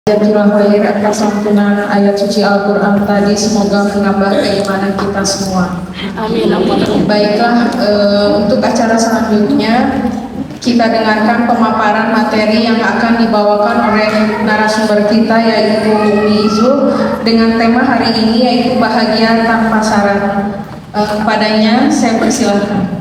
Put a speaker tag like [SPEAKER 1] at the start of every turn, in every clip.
[SPEAKER 1] Jazakallahu khair atas santunan ayat suci Al-Quran tadi, semoga menambah keimanan kita semua.
[SPEAKER 2] Amin.
[SPEAKER 1] Baiklah, untuk acara selanjutnya kita dengarkan pemaparan materi yang akan dibawakan oleh narasumber kita, yaitu Umi Izu, dengan tema hari ini yaitu bahagia tanpa syarat. Padanya saya persilahkan.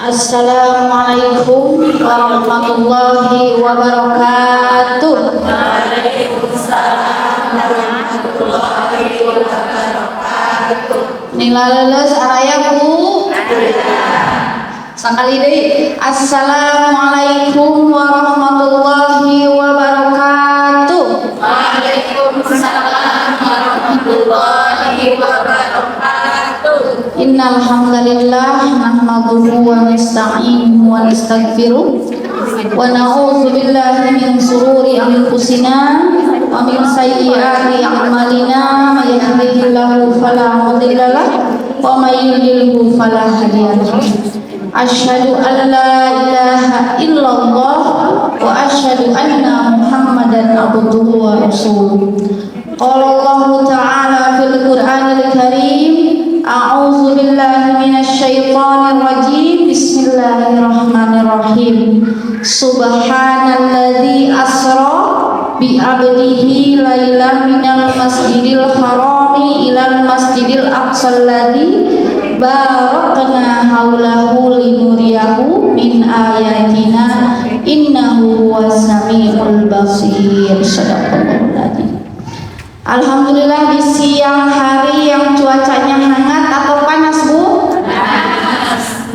[SPEAKER 2] Assalamualaikum warahmatullahi wabarakatuh.
[SPEAKER 3] Waalaikumsalam warahmatullahi wabarakatuh.
[SPEAKER 2] Nila leles araya Bu. Sakali deui. Assalamualaikum warahmatullahi wabarakatuh.
[SPEAKER 3] Waalaikumsalam warahmatullahi wabarakatuh.
[SPEAKER 2] Innal hamdalillah nahmaduhu wa nasta'inuhu wa nastaghfiruh wa na'udzu billahi min shururi anfusina wa min sayyiati a'malina may yahdihillahu fala mudilla lahu wa may yudlilhu fala hadiya lahu. Asyhadu an la ilaha illallah wa asyhadu anna Muhammadan abduhu wa rasuluh. Qala Allah ta'ala fil Qur'anil Karim, a'udzu billahi minasy syaithanir rajim. Bismillahirrahmanirrahim. Subhanalladzi asra bi 'abdihi lailan minal masjidil harami ilal masjidil aqsal ladzi barakna haulahu linuriyahu min ayatina innahu huwas samiul basir. Shadaqallahul adzim. Alhamdulillah, di siang hari yang cuacanya hangat atau panas Bu?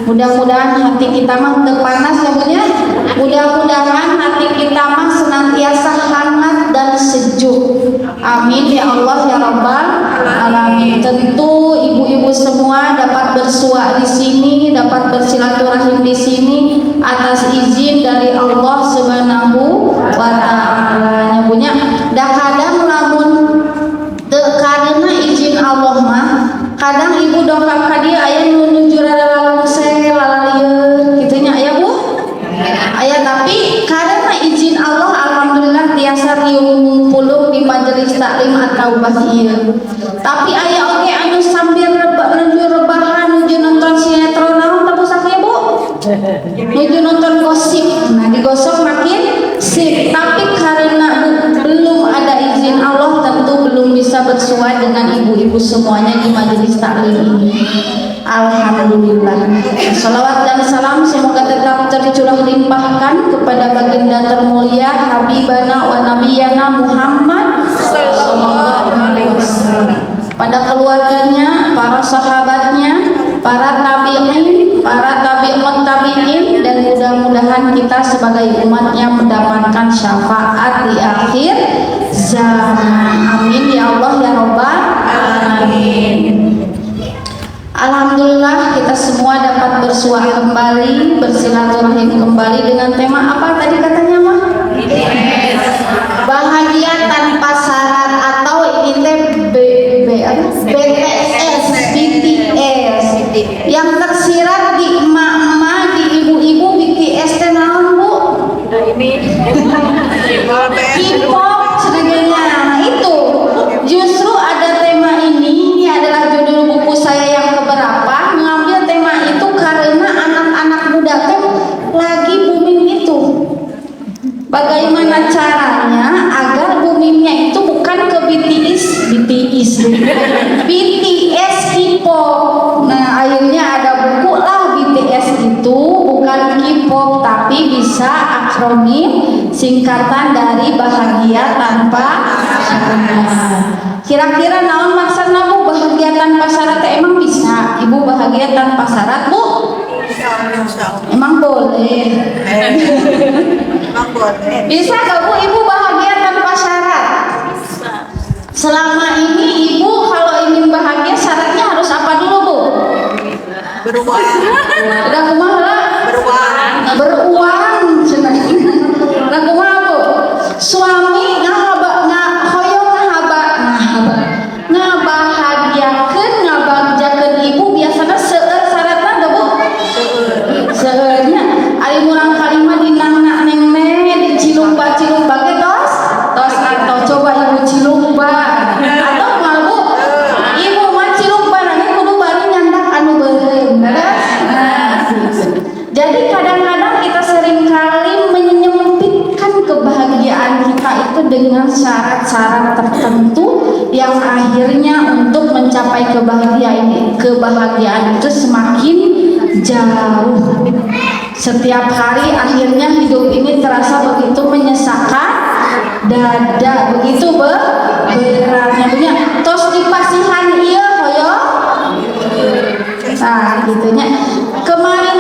[SPEAKER 2] Mudah-mudahan hati kita mah udah panas ya Bu ya. Mudah-mudahan hati kita mah senantiasa hangat dan sejuk. Amin ya Allah ya Rabbal alamin. Tentu ibu-ibu semua dapat bersua di sini, dapat bersilaturahim di sini atas izin dari Allah Subhanahu wa taala. Nya punya dah kadang lamun karena izin Allah mah kadang ibu dongkap ka dia aya nuju rada sel lalalieur kitunya aya Bu. Aya, tapi karena izin Allah alhamdulillah tiasa riung puluh di majelis taklim atau ieu. Tapi aya oge anu sambil nuju rebahan, nuju nonton sinetron naon teu sakieu Bu. Nuju nonton gosip. Nah, digosok makin sip. Tapi karena belum ada izin Allah, tentu belum bisa bersua dengan ibu-ibu semuanya di majelis taklim ini. Alhamdulillah. Salawat dan salam semoga tetap tercurah limpahkan kepada baginda termulia Habibana wa Nabiyana Muhammad sallallahu alaihi wasallam, pada keluarganya, para sahabatnya, para tabi'in, para tabi'ut tabi'in, dan mudah-mudahan kita sebagai umatnya mendapatkan syafaat di akhir zaman. Amin ya Allah ya Rabbal alamin. Alhamdulillah kita semua dapat bersua kembali, bersilaturahim kembali dengan tema apa tadi katanya mah? Bahagia tanpa syarat, atau ini teh BTS yang tersirat di emak-emak, di ibu-ibu. BTS teh naon Bu? K-pop sebagainya. Nah itu justru ada tema ini adalah judul buku saya yang keberapa, mengambil tema itu karena anak-anak muda teh lagi booming itu. Bagaimana caranya agar boomingnya itu bukan ke BTS K-pop. Nah akhirnya ada buku lah BTS itu bukan K-pop tapi bisa akronim singkatan dari bahagia tanpa syarat. Kira-kira naon maksudna Bu bahagia tanpa syarat? Emang bisa Ibu bahagia tanpa syarat Bu? Emang boleh. Bisa gak Bu Ibu bahagia tanpa syarat? Selama ini Ibu kalau ingin bahagia Udah kumaha? Beruang cenah. Nah kumaha Bu? Suami hoyong ngabahagiakeun ngabagjakeun ibu biasana seueur syaratna teh Bu. Seueurnya ari murang kalima dinangna neng di cilumba ge tos atau coba ibu cilumba atau mal Bu ibu mah cilumba nanya kudu bari nyandak anu beureum. Jadi kadang-kadang kita seringkali menyempitkan kebahagiaan kita itu dengan syarat-syarat tertentu yang akhirnya untuk mencapai kebahagiaan itu semakin jauh. Setiap hari akhirnya hidup ini terasa begitu menyesakkan dada, begitu beratnya punya tos dipasihan iya hoyo. Nah gitunya. Kemarin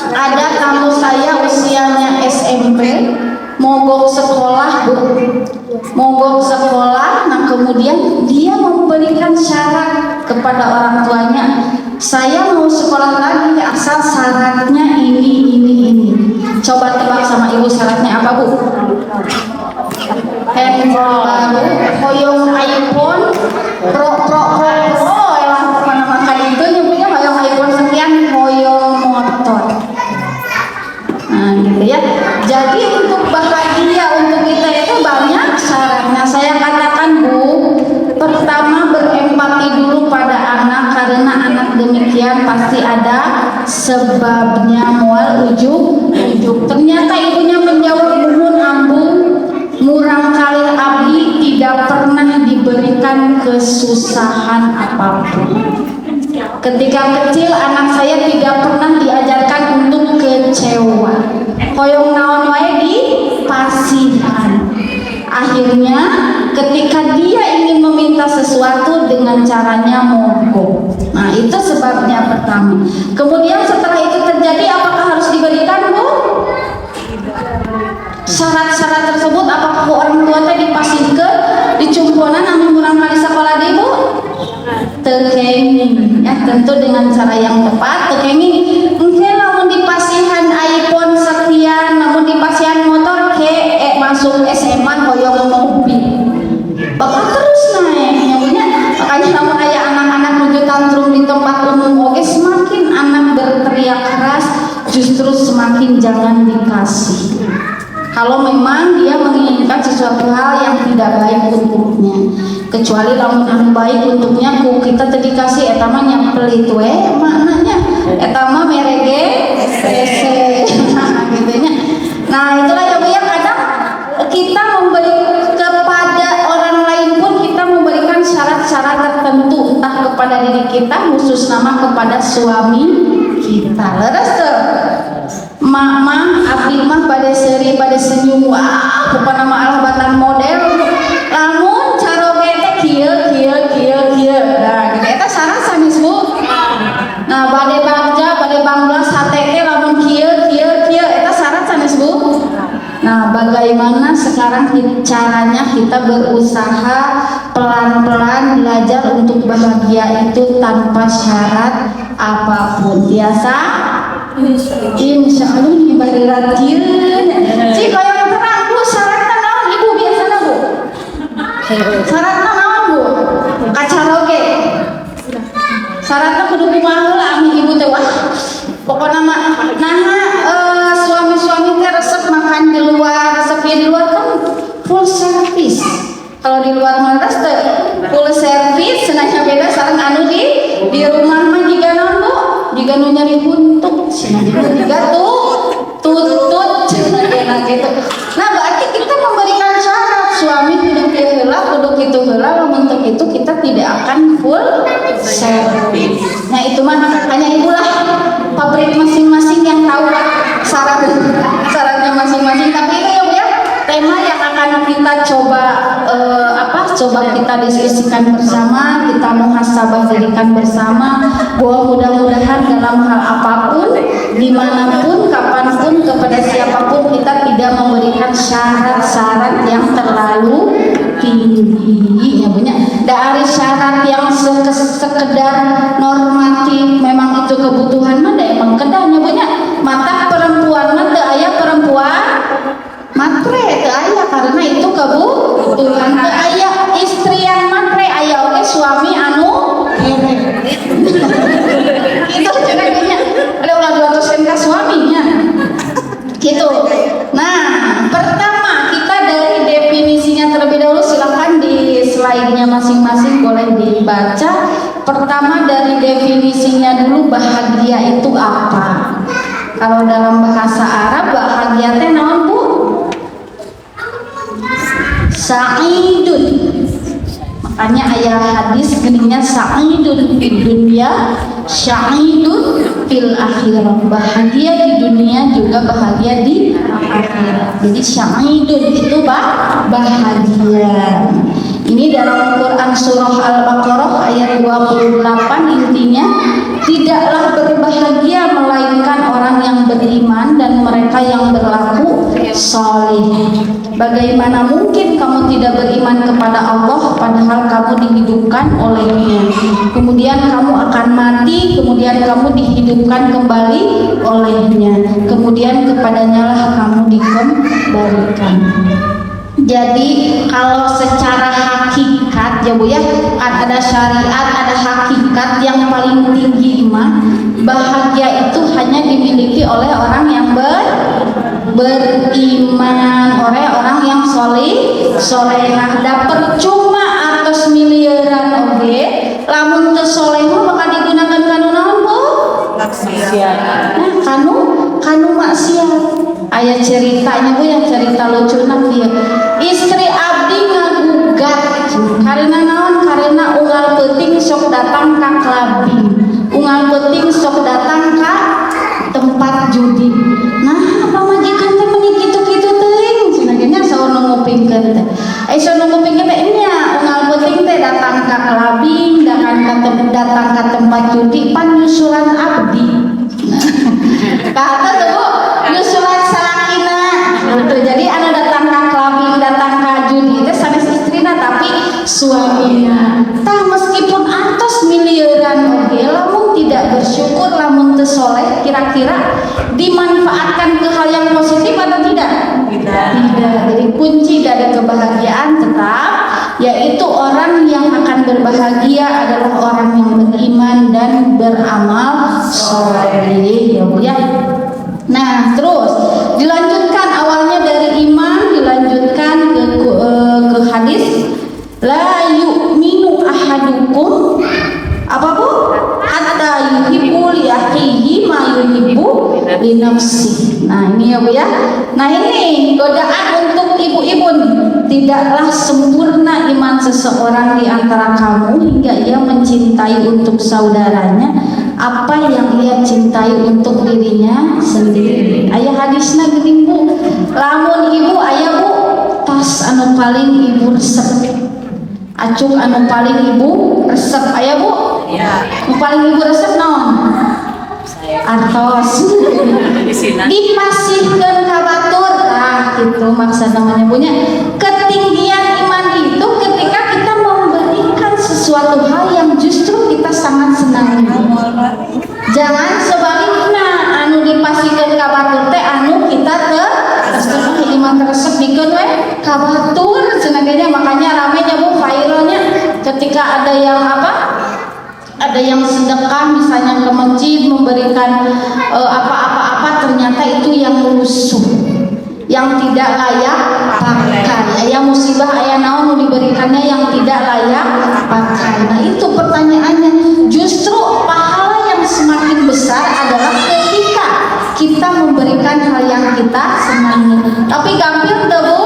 [SPEAKER 2] ada tamu saya usianya SMP mogok sekolah Bu, mogok sekolah. Nah kemudian dia memberikan syarat kepada orang tuanya, saya mau sekolah lagi asal syaratnya ini. Coba tebak sama ibu syaratnya apa Bu? Handphone baru, hoyong iPhone pro elang kemana makan itu nyebutnya hoyong iPhone sekian, hoyong motor. Nah gitu ya. Jadi untuk bahagia untuk kita itu banyak syaratnya. Saya katakan Bu, pertama berempati dulu pada anak, karena anak demikian pasti ada sebabnya mual ujuk. Ternyata ibunya menjawab nuhun ambung, murang kali abdi tidak pernah diberikan kesusahan apapun. Ketika kecil anak saya tidak pernah diajarkan untuk kecewa. Hoyong naon wae dipasihan. Akhirnya ketika dia ingin meminta sesuatu dengan caranya mogok. Nah itu sebabnya pertama. Kemudian setelah itu terjadi apakah harus diberikan Bu? Syarat-syarat tersebut apakah orang tua teh dipasihkeun dicumponan anu murang kali sekolah deui Bu? Tekenging ya, tentu dengan cara yang tepat. Tekenging mungkin namun dipasihan iPhone sekian, namun dipasihan motor masuk SMA hoyong mobil bakal terus naik nyamanya. Makanya namun aya anak-anak menuju tantrum di tempat umum oke, semakin anak berteriak keras justru semakin jangan dikasih. Kalau memang dia menginginkan sesuatu hal yang tidak baik untuknya, kecuali lamun anu baik untuknya ku kita teh dikasih eta mah nyapelit we maknanya eta mah merege PC gitu nya. Nah itulah ya Bu ya, kadang kita memberi kepada orang lain pun kita memberikan syarat-syarat tertentu, entah kepada diri kita khusus nama kepada suami kita. Leres tuh mama abdi mah pada seri pada senyum, wah bukan nama alabatan model lamun caroge teh kieu. Nah gitu eta syarat sanes Bu. Nah bade bagja bade banglas hate teh lamun kieu eta syarat sanes Bu. Nah bagaimana sekarang caranya kita berusaha pelan-pelan belajar untuk bahagia itu tanpa syarat apapun. Biasa insya Allah ibarat kieu cik yang terang Bu, syaratna naon Ibu biasana Bu? Syaratna naon Bu? Kacaroge syaratna kudu kumaha heula ami ibu teh wah pokona mah suami-suami teh resep makan di luar, resep di luar kan full service. Kalau di luar mah teh full service, cenah beda sareng anu di rumah mah jiga naon Bu? Jiga nu nyari huntuk, cenah jiga tutut cenah gitu. Nah berarti kita memberikan syarat suami kudu kieu heula, kudu kitu heula, lamun teu kitu kita tidak akan full service. Nah itu mah hanya itulah pabrik masing-masing yang tahu syaratnya masing-masing. Tapi itu ya Bu ya, tema yang akan kita coba kita diskusikan bersama, kita muhasabah dirikan bersama, bahwa mudah-mudahan dalam hal apapun, dimanapun, kapanpun, kepada siapapun kita tidak memberikan syarat-syarat yang terlalu tinggi ya Bu ya. Dari syarat yang sekedar normatif itu kebutuhan mah da emang kedahnya banyak mata perempuan mah teu aya perempuan matre teu aya karena itu kebutuhan teu aya istri yang matre aya oge suami anu itu cenah ada ulah 200 ka suaminya gitu. Nah, pertama kita dari definisinya terlebih dahulu, silakan di slide-nya masing-masing boleh dibaca. Pertama dari definisinya dulu, bahagia itu apa? Kalau dalam bahasa Arab bahagia teh naon, Bu? Sa'idun. Makanya ayat hadis geningnya sa'idun fid dunya, sa'idun fil akhirah. Bahagia di dunia juga bahagia di akhirat. Jadi sa'idun itu bahagia. Ini dalam Quran surah Al-Baqarah ayat 28 intinya, tidaklah berbahagia melainkan orang yang beriman dan mereka yang berlaku saleh. Bagaimana mungkin kamu tidak beriman kepada Allah padahal kamu dihidupkan olehnya, kemudian kamu akan mati, kemudian kamu dihidupkan kembali olehnya, kemudian kepadanya lah kamu dikembalikan. Jadi kalau secara hakikat ya Bu ya, ada syariat, ada hakikat yang paling tinggi mah bahagia itu hanya dimiliki oleh orang yang beriman, oleh orang yang solehah. Dapat cuma atas miliaran oge, lamun teu solehah bakal digunakan kanu naon Bu? Maksiat. Nah, kanu maksiat. Aya ceritanya Bu, yang cerita lucuna kieu. Istri abdi ngagugat karena naon? Karena unggal peuting sok datang ka klabing, unggal peuting sok datang ka tempat judi. Nah, pamajikan teh meuni kitu-kitu teuing cenah saon ngupingkeun teh. Saon ngupingkeun teh nya unggal peuting teh datang ka klabing, datang ka tempat judi pan nyusulan abdi. Kata tuh Bu, nyusulan salakina. Jadi anu datang ka klabing, datang ka judi teh sanes istrina tapi suamina. Tah meskipun atos miliaran oge, lamun tidak bersyukur, lamun teu soleh, kira-kira dimanfaatkan ke hal yang positif atau tidak? Tidak. Jadi kunci dari kebahagiaan tetap yaitu orang yang akan berbahagia adalah orang yang beriman dan beramal soleh ya Bu ya. Nah, terus dilanjutkan awalnya dari iman, dilanjutkan ke hadis la yu'minu ahadukum apa Bu? Hatta yuhibbu li akhihi ma yuhibbu li nafsi. Nah, ini ya Bu ya. Nah, ini godaan untuk ibu-ibu nih. Tidaklah sempurna iman seseorang di antara kamu hingga ia mencintai untuk saudaranya apa yang ia cintai untuk dirinya sendiri. Aya hadisna geuning Bu, lamun ibu aya Bu tas anu paling ibu resep, acung anu paling ibu resep aya Bu? Iya. Anu paling ibu resep naon? Artos. Dipasihkeun ka batur. Nah, gitu maksud namanya punya. Ketinggian iman itu ketika kita memberikan sesuatu hal yang justru kita sangat senangi. Jangan sebaliknya anu dipasihkeun ka batur teh anu kita teu iman teresep dikeun we ka batur cenah ge. Makanya ramenya Bu viralnya ketika ada yang apa? Ada yang sedekah misalnya ke masjid memberikan apa-apa ternyata itu yang lusuh, yang tidak layak pakai. Aya musibah aya naon diberikannya yang tidak layak pakai. Nah, itu pertanyaannya. Justru pahala yang semakin besar adalah ketika kita memberikan hal yang kita senangi. Tapi gampang tuh Bu?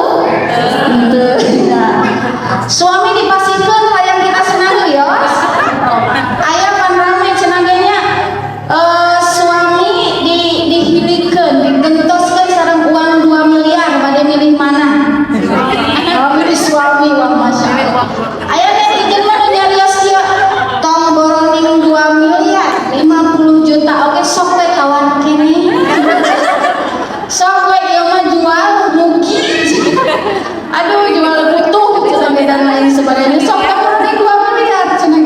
[SPEAKER 2] Suami dipasihkan hal yang kita senangi ya. Aya pan rame cenaganya suami dihilikeun, digentoskeun sareng uang 2 miliar bade milih mana? Oh, milih suami wah masyaallah. Aya netizen mah nyarios kieu tong boronging 2 miliar 50 juta oke sok teh kawan kene. Sok we ieu mah jual mugi. Aduh jual butuh dan lain sebagainya. Sok teh boronging 2 miliar cenah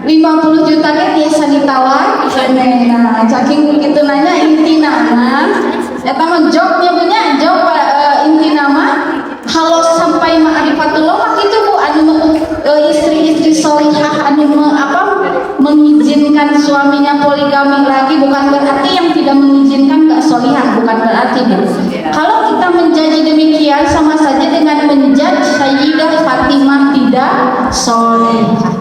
[SPEAKER 2] 50 juta ge biasa ditawar. Nah, saking begitu nanya inti nama, eta mah jobnya punya job inti nama. Kalau sampai ma'rifatullah mah kitu Bu anu istri-istri solihah anu mengizinkan suaminya poligami lagi, bukan berarti yang tidak mengizinkan gak solihah, bukan berarti Bu. Kalau kita menjadi demikian sama saja dengan menjudge Sayyidah Fatimah tidak solihah.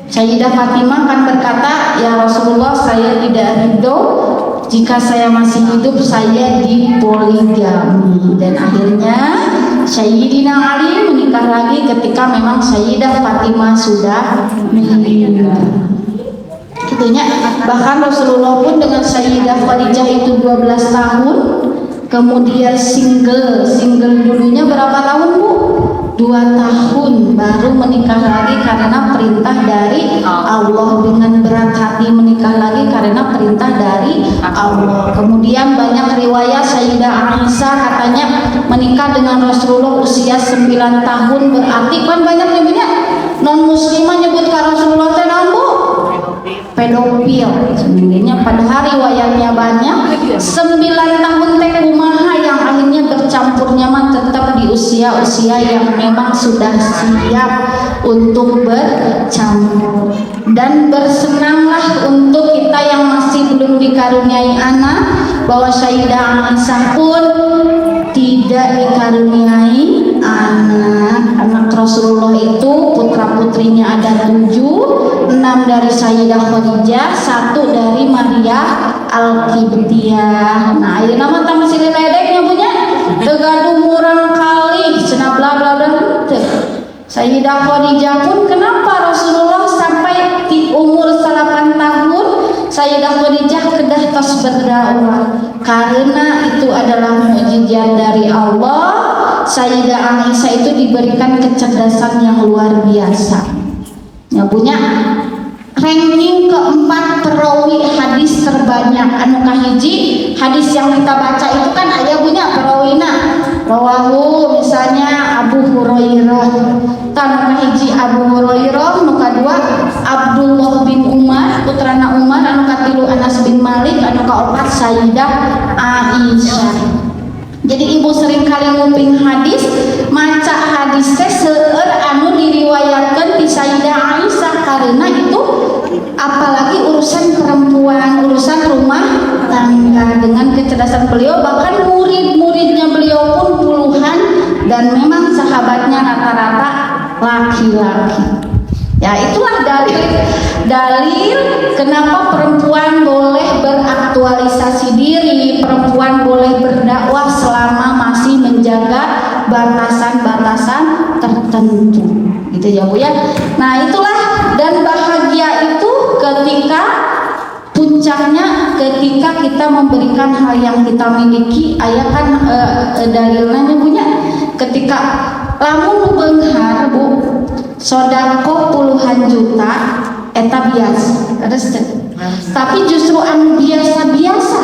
[SPEAKER 2] Sayyidah Fatimah kan berkata, ya Rasulullah, saya tidak ridho jika saya masih hidup saya dipoligami. Dan akhirnya Sayyidina Ali menikah lagi ketika memang Sayyidah Fatimah sudah meninggal. Gitunya. Bahkan Rasulullah pun dengan Sayyidah Khadijah itu 12 tahun, kemudian single dulunya berapa tahun Bu? 2 tahun baru menikah lagi karena perintah dari Allah. Dengan berat hati menikah lagi karena perintah dari Allah. Kemudian banyak riwayat Sayyidah Aisyah katanya menikah dengan Rasulullah usia 9 tahun, berarti kan banyak nyebutnya non muslimah nyebut ke Rasulullah teh naon Bu? Pedofil. Sebenarnya padahal riwayatnya banyak. 9 tahun teh kumaha yang akhirnya bercampurnya mah tetap di usia-usia yang memang sudah siap untuk bercampur. Dan bersenanglah untuk kita yang masih belum dikaruniai anak bahwa Sayyidah Aisyah pun tidak dikaruniai anak Rasulullah itu putra putrinya ada 7, 6 dari Sayyidah Khadijah, 1 dari Maria Al-Qibtiyah. Nah ayeuna mah tah masih ledeknya punya tegaduh murang kali cenah bla bla bla. Sayyidah Khadijah pun kenapa Rasulullah sampai di umur 8 tahun Sayyidah Khadijah kedah tos berdakwah, karena itu adalah mukjizat dari Allah. Sayyidah Aisyah itu diberikan kecerdasan yang luar biasa. Yang punya ranking keempat perawi hadis terbanyak. Anu kahiji hadis yang kita baca itu kan aya punya perawina. Rawahu misalnya Abu Hurairah. Anu kahiji Abu Hurairah, anu kadua Abdullah bin Umar, putrana Umar, anu katilu Anas bin Malik, anu kaopat Sayyidah Aisyah. Jadi ibu sering kali nguping hadis, maca hadis teh seueur anu diriwayatkeun di Sayyidah Aisyah, karena itu apalagi urusan perempuan, urusan rumah tangga. Dengan kecerdasan beliau, bahkan murid-muridnya beliau pun puluhan, dan memang sahabatnya rata-rata laki-laki. Ya itulah dalil kenapa perempuan boleh beraktualisasi diri, perempuan boleh berdakwah selama masih menjaga batasan-batasan tertentu, gitu ya Bu ya. Nah itulah, dan bahagia itu ketika puncaknya ketika kita memberikan hal yang kita miliki. Aya kan dalilnya punya ketika lamun beunghar Bu sodako puluhan juta eta biasa, tapi justru anu biasa-biasa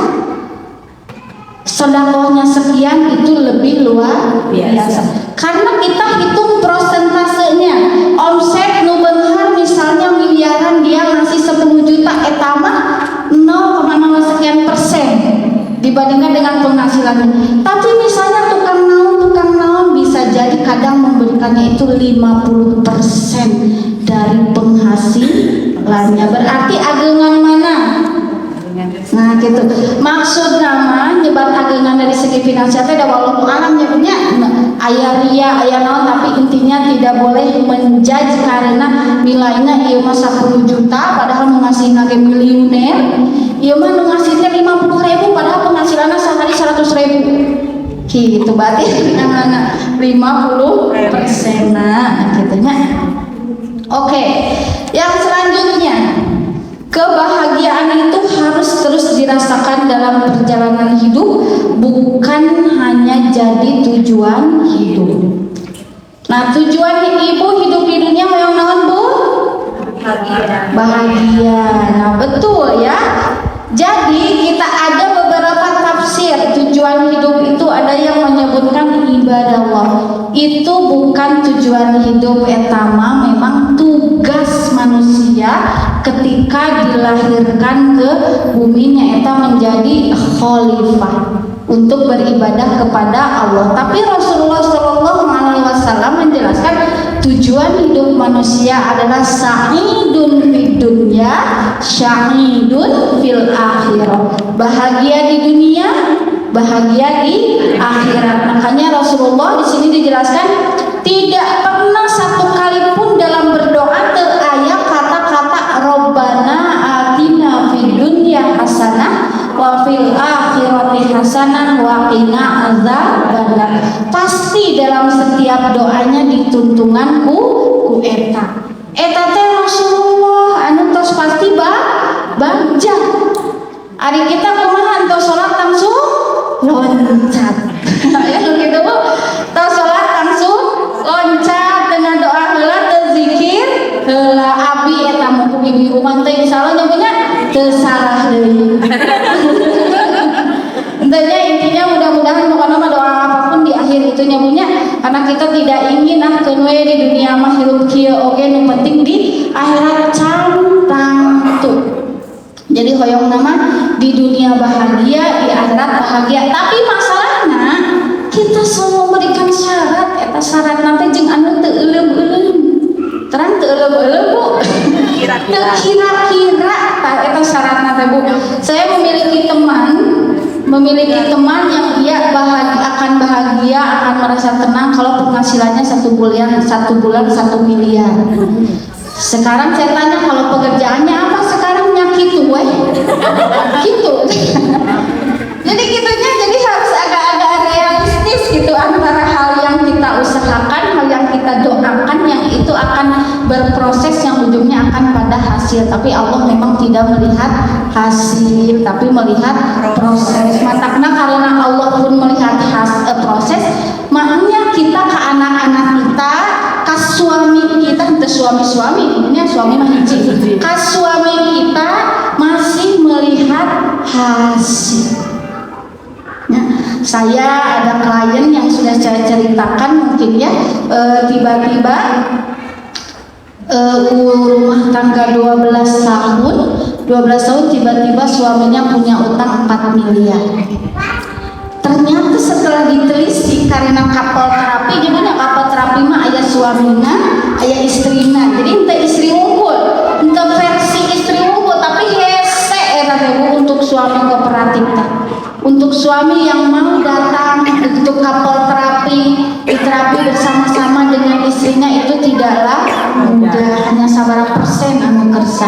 [SPEAKER 2] sodakohnya sekian itu lebih luar biasa, karena kita hitung prosentasenya. Omset nu beunghar misalnya miliaran, dia ngasih 10 juta, eta mah 0,0 sekian persen dibandingkan dengan penghasilannya. Tapi misalnya tukang naon bisa jadi kadang memberikannya itu 50% dari penghasilannya. Berarti agengan mana? Nah gitu. Maksud nama nyebat agengan dari segi finansial teh da wallahu alam nyebutnya aya ria aya naon, tapi intinya tidak boleh menjudge karena nilainya ieu mah 10 juta padahal nu ngasihna ge miliuner, ieu mah nu ngasihna 50.000 padahal penghasilanna sehari 100.000. Gitu berarti namanya 50% nah gitu nya. Oke, yang selanjutnya, kebahagiaan itu harus terus dirasakan dalam perjalanan hidup, bukan hanya jadi tujuan hidup. Nah, tujuan ibu hidup di dunia yang naon Bu? Bahagia. Nah, betul ya. Jadi kita ada beberapa tafsir tujuan hidup itu. Ada yang menyebutkan ibadah Allah. Itu bukan tujuan hidup etama, memang tugas manusia ketika dilahirkan ke bumi nyaeta menjadi khalifah untuk beribadah kepada Allah. Tapi Rasulullah Shallallahu Alaihi Wasallam menjelaskan tujuan hidup manusia adalah sa'idun fid dunya, sya'idun fil akhirah. Bahagia di dunia, bahagia di akhirat. Makanya Rasulullah di sini dijelaskan tidak pernah satu kali pun dalam berdoa teraya kata-kata Rabbana atina fid dunya hasanah wa fil akhirati hasanah wa qina azabannar. Pasti dalam setiap doanya dituntungan ku eta. Eta teh Rasulullah anu tos pasti bagja. Ari kita kumaha tos salat langsung loncat. Ya gitu Bu. Tos salat langsung loncat dengan doa heula teu zikir heula abi eta mumpung ibu rumah teh insyaallah nyebutnya teu salah deui. Intinya mudah-mudahan pokoknya doa apapun di akhir itu nyamunya, karena kita tidak ingin keun we di dunia mah hirup kieu oge, nu penting di akhirat cantang tuh. Jadi hoyong nama di dunia bahagia, di akhirat bahagia. Tapi masalahnya kita semua memberikan syarat, eta syarat nanti jeung anu teu euleum-euleum. Terang teu euleum-euleum Bu. Kira-kira eta syarat nanti Bu. Saya memiliki teman yang dia akan bahagia, akan merasa tenang kalau penghasilannya 1 bulan 1 miliar. Sekarang saya tanya kalau pekerjaannya apa sekarang gitu weh. Gitu. Jadi gitunya jadi harus agak-agak realistis gitu antara hal yang kita usahakan, hal yang kita doakan yang itu akan berproses yang ujungnya akan pada hasil. Tapi Allah memang tidak melihat hasil tapi melihat proses. Matakna karena Allah pun melihat proses, makanya kita ke anak-anak kita, ke suami kita, ke suami-suami, ini suami mah hiji. Ke suami kita masih melihat hasil. Nah, saya ada klien yang sudah saya ceritakan mungkin ya, tiba-tiba rumah tangga 12 tahun tiba-tiba suaminya punya utang 4 miliar. Ternyata setelah ditelisik karena couple terapi, gimana couple terapi mah aya suamina, aya istrina. Jadi ente istri unggul, ente versi istri unggul, tapi hese eta teh untuk suami kooperatif teh. Untuk suami yang mau datang untuk couple terapi, terapi bersama-sama dengan istrinya itu tidaklah mudah, hanya sabaraha persen anu kersa.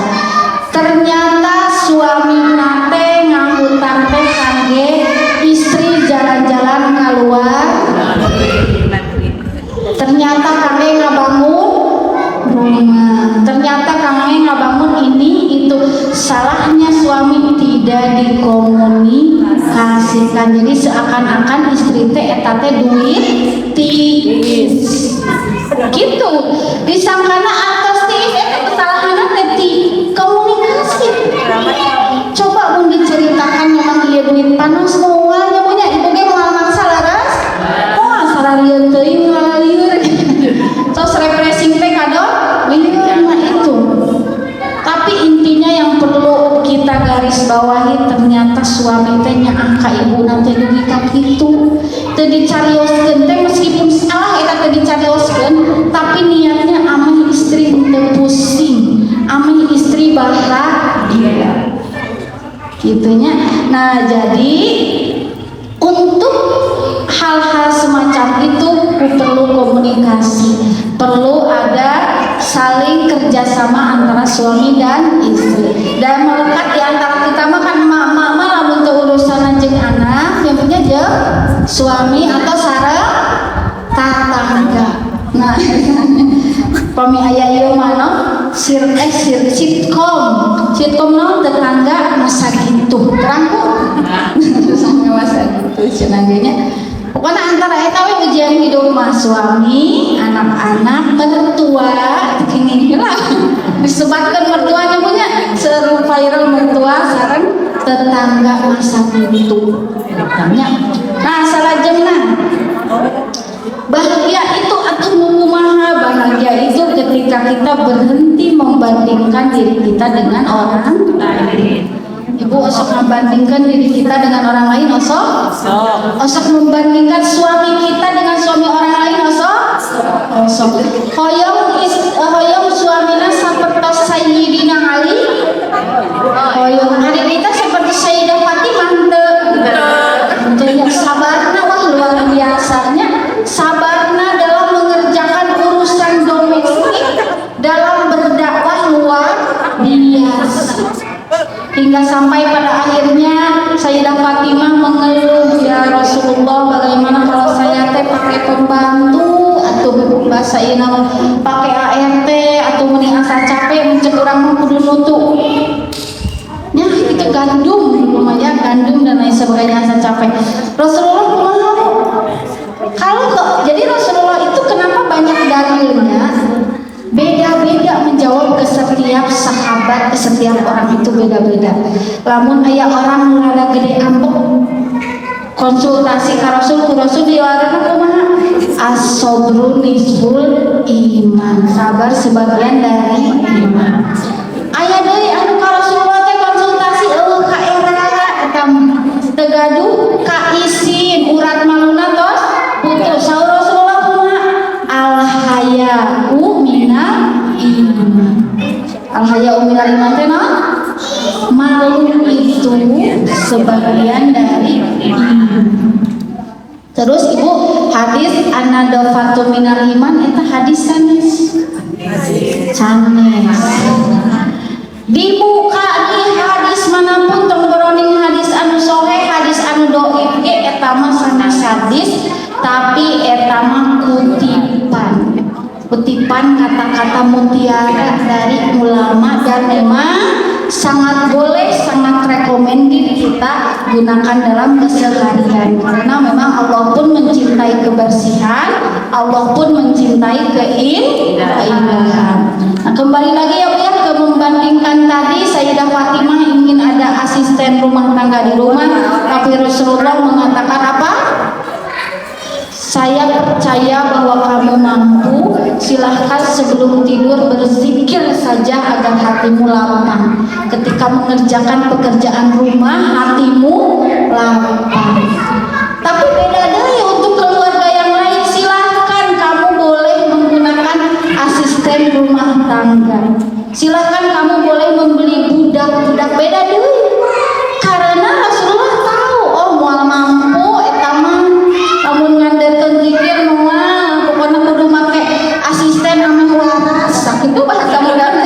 [SPEAKER 2] Ternyata suami nate ngahutang teh kangge istri jalan-jalan keluar. Ternyata kangge ngabangun rumah. Ternyata kangge ngabangun ini itu. Salahnya suami tidak dikomunikasikan. Jadi seakan-akan istri teh eta teh duit tiis. Gitu. Disangkana atas tiis eta kesalahanna teh ti komunikasi. Coba mun diceritakan memang ieu duit panas moal nya punya ibu ge moal maksa laras. Moal sararieun teuing ngalieur. Tos refreshing teh kado lieur mah itu. Tapi intinya yang perlu kita garis bawahi, ternyata suami teh nyaang ka ibu nanti dugi ka kitu. Teu dicarioskeun teh meskipun salah eta teu dicarioskeun, tapi niatnya ameh istri teu pusing, ameh istri bahagia. Gitunya. Nah, jadi untuk hal-hal semacam itu perlu komunikasi, perlu ada saling kerjasama antara suami dan istri. Dan melekat di antara kita mah kan mak-mak lamun teu urusan jeung anak, yang punya jeung suami atau sareng tatangga. Nah, pami aya ieu mah no sitkom no tetangga masa gitu. Terang ku. Sama masa gitu cenah ge nya. Pokoknya antara eta we ujian hidup mah suami, anak-anak, mertua, kenging lah. Disebatkeun mertuanya punya seru viral mertua sareng tetangga masa gitu. Nah, salajengna bahagia itu atuh kumaha? Bahagia itu ketika kita berhenti membandingkan diri kita dengan orang lain. Ibu osok membandingkan diri kita dengan orang lain, osok membandingkan suami kita dengan suami orang lain, osok hoyong suamina seperti Sayyidina Ali, hoyong adik kita seperti Sayyidah Fatimah. Yang sabarna, wah luar biasanya sabarna dalam mengerjakan urusan domestik, dalam berdakwah luar biasa. Hingga sampai pada akhirnya Sayyidah Fatimah mengeluh, ya Rasulullah, bagaimana kalau saya pakai pembantu atau bahasa ini pakai ART atau meni asa capek mencet orang kudu nutu. Ya itu gandum namanya, gandum dan lain sebagainya asa capek. Rasulullah mau kalau kok jadi Rasulullah itu kenapa banyak dalilnya? Beda-beda menjawab ke setiap sahabat, ke setiap orang itu beda-beda. Lamun aya orang rada gede ambek konsultasi ka Rasul, ku Rasul diwarana kumaha? As-sabru nisful iman. Sabar sebagian dari iman. Aya deui anu ka Rasulullah teh konsultasi ka era eta tegaduh ka isin urat maluna tos putus. Saur Rasulullah kumaha? Al-haya'u minal iman. Al-haya'u minal iman teh malu itu sebagian dari iman. Terus ibu hadis an-nadafatu minal iman itu hadis sanes. Dibuka di hadis manapun tongkroning hadis anu sohe, hadis anu doib ge eta mah sanes hadis, tapi eta mah kutipan kata-kata mutiara dari ulama, dan memang sangat boleh, sangat recommended kita gunakan dalam keseharian, karena memang Allah pun mencintai kebersihan, Allah pun mencintai keindahan. Nah, kembali lagi ya Bu ya ke membandingkan tadi, Sayyidah Fatimah ingin ada asisten rumah tangga di rumah, tapi Rasulullah mengatakan apa? Saya percaya bahwa kamu mampu, silahkan sebelum tidur berzikir saja agar hatimu lapang. Ketika mengerjakan pekerjaan rumah, hatimu lapang. Tapi beda deh untuk keluarga yang lain, silahkan kamu boleh menggunakan asisten rumah tangga. Silahkan kamu boleh membeli budak-budak, beda deh. Karena Rasulullah tahu, oh mual mampu, etamah namun ngandekeun zikir moal pokona kudu make asisten ame waras. Itu bahasa mudana.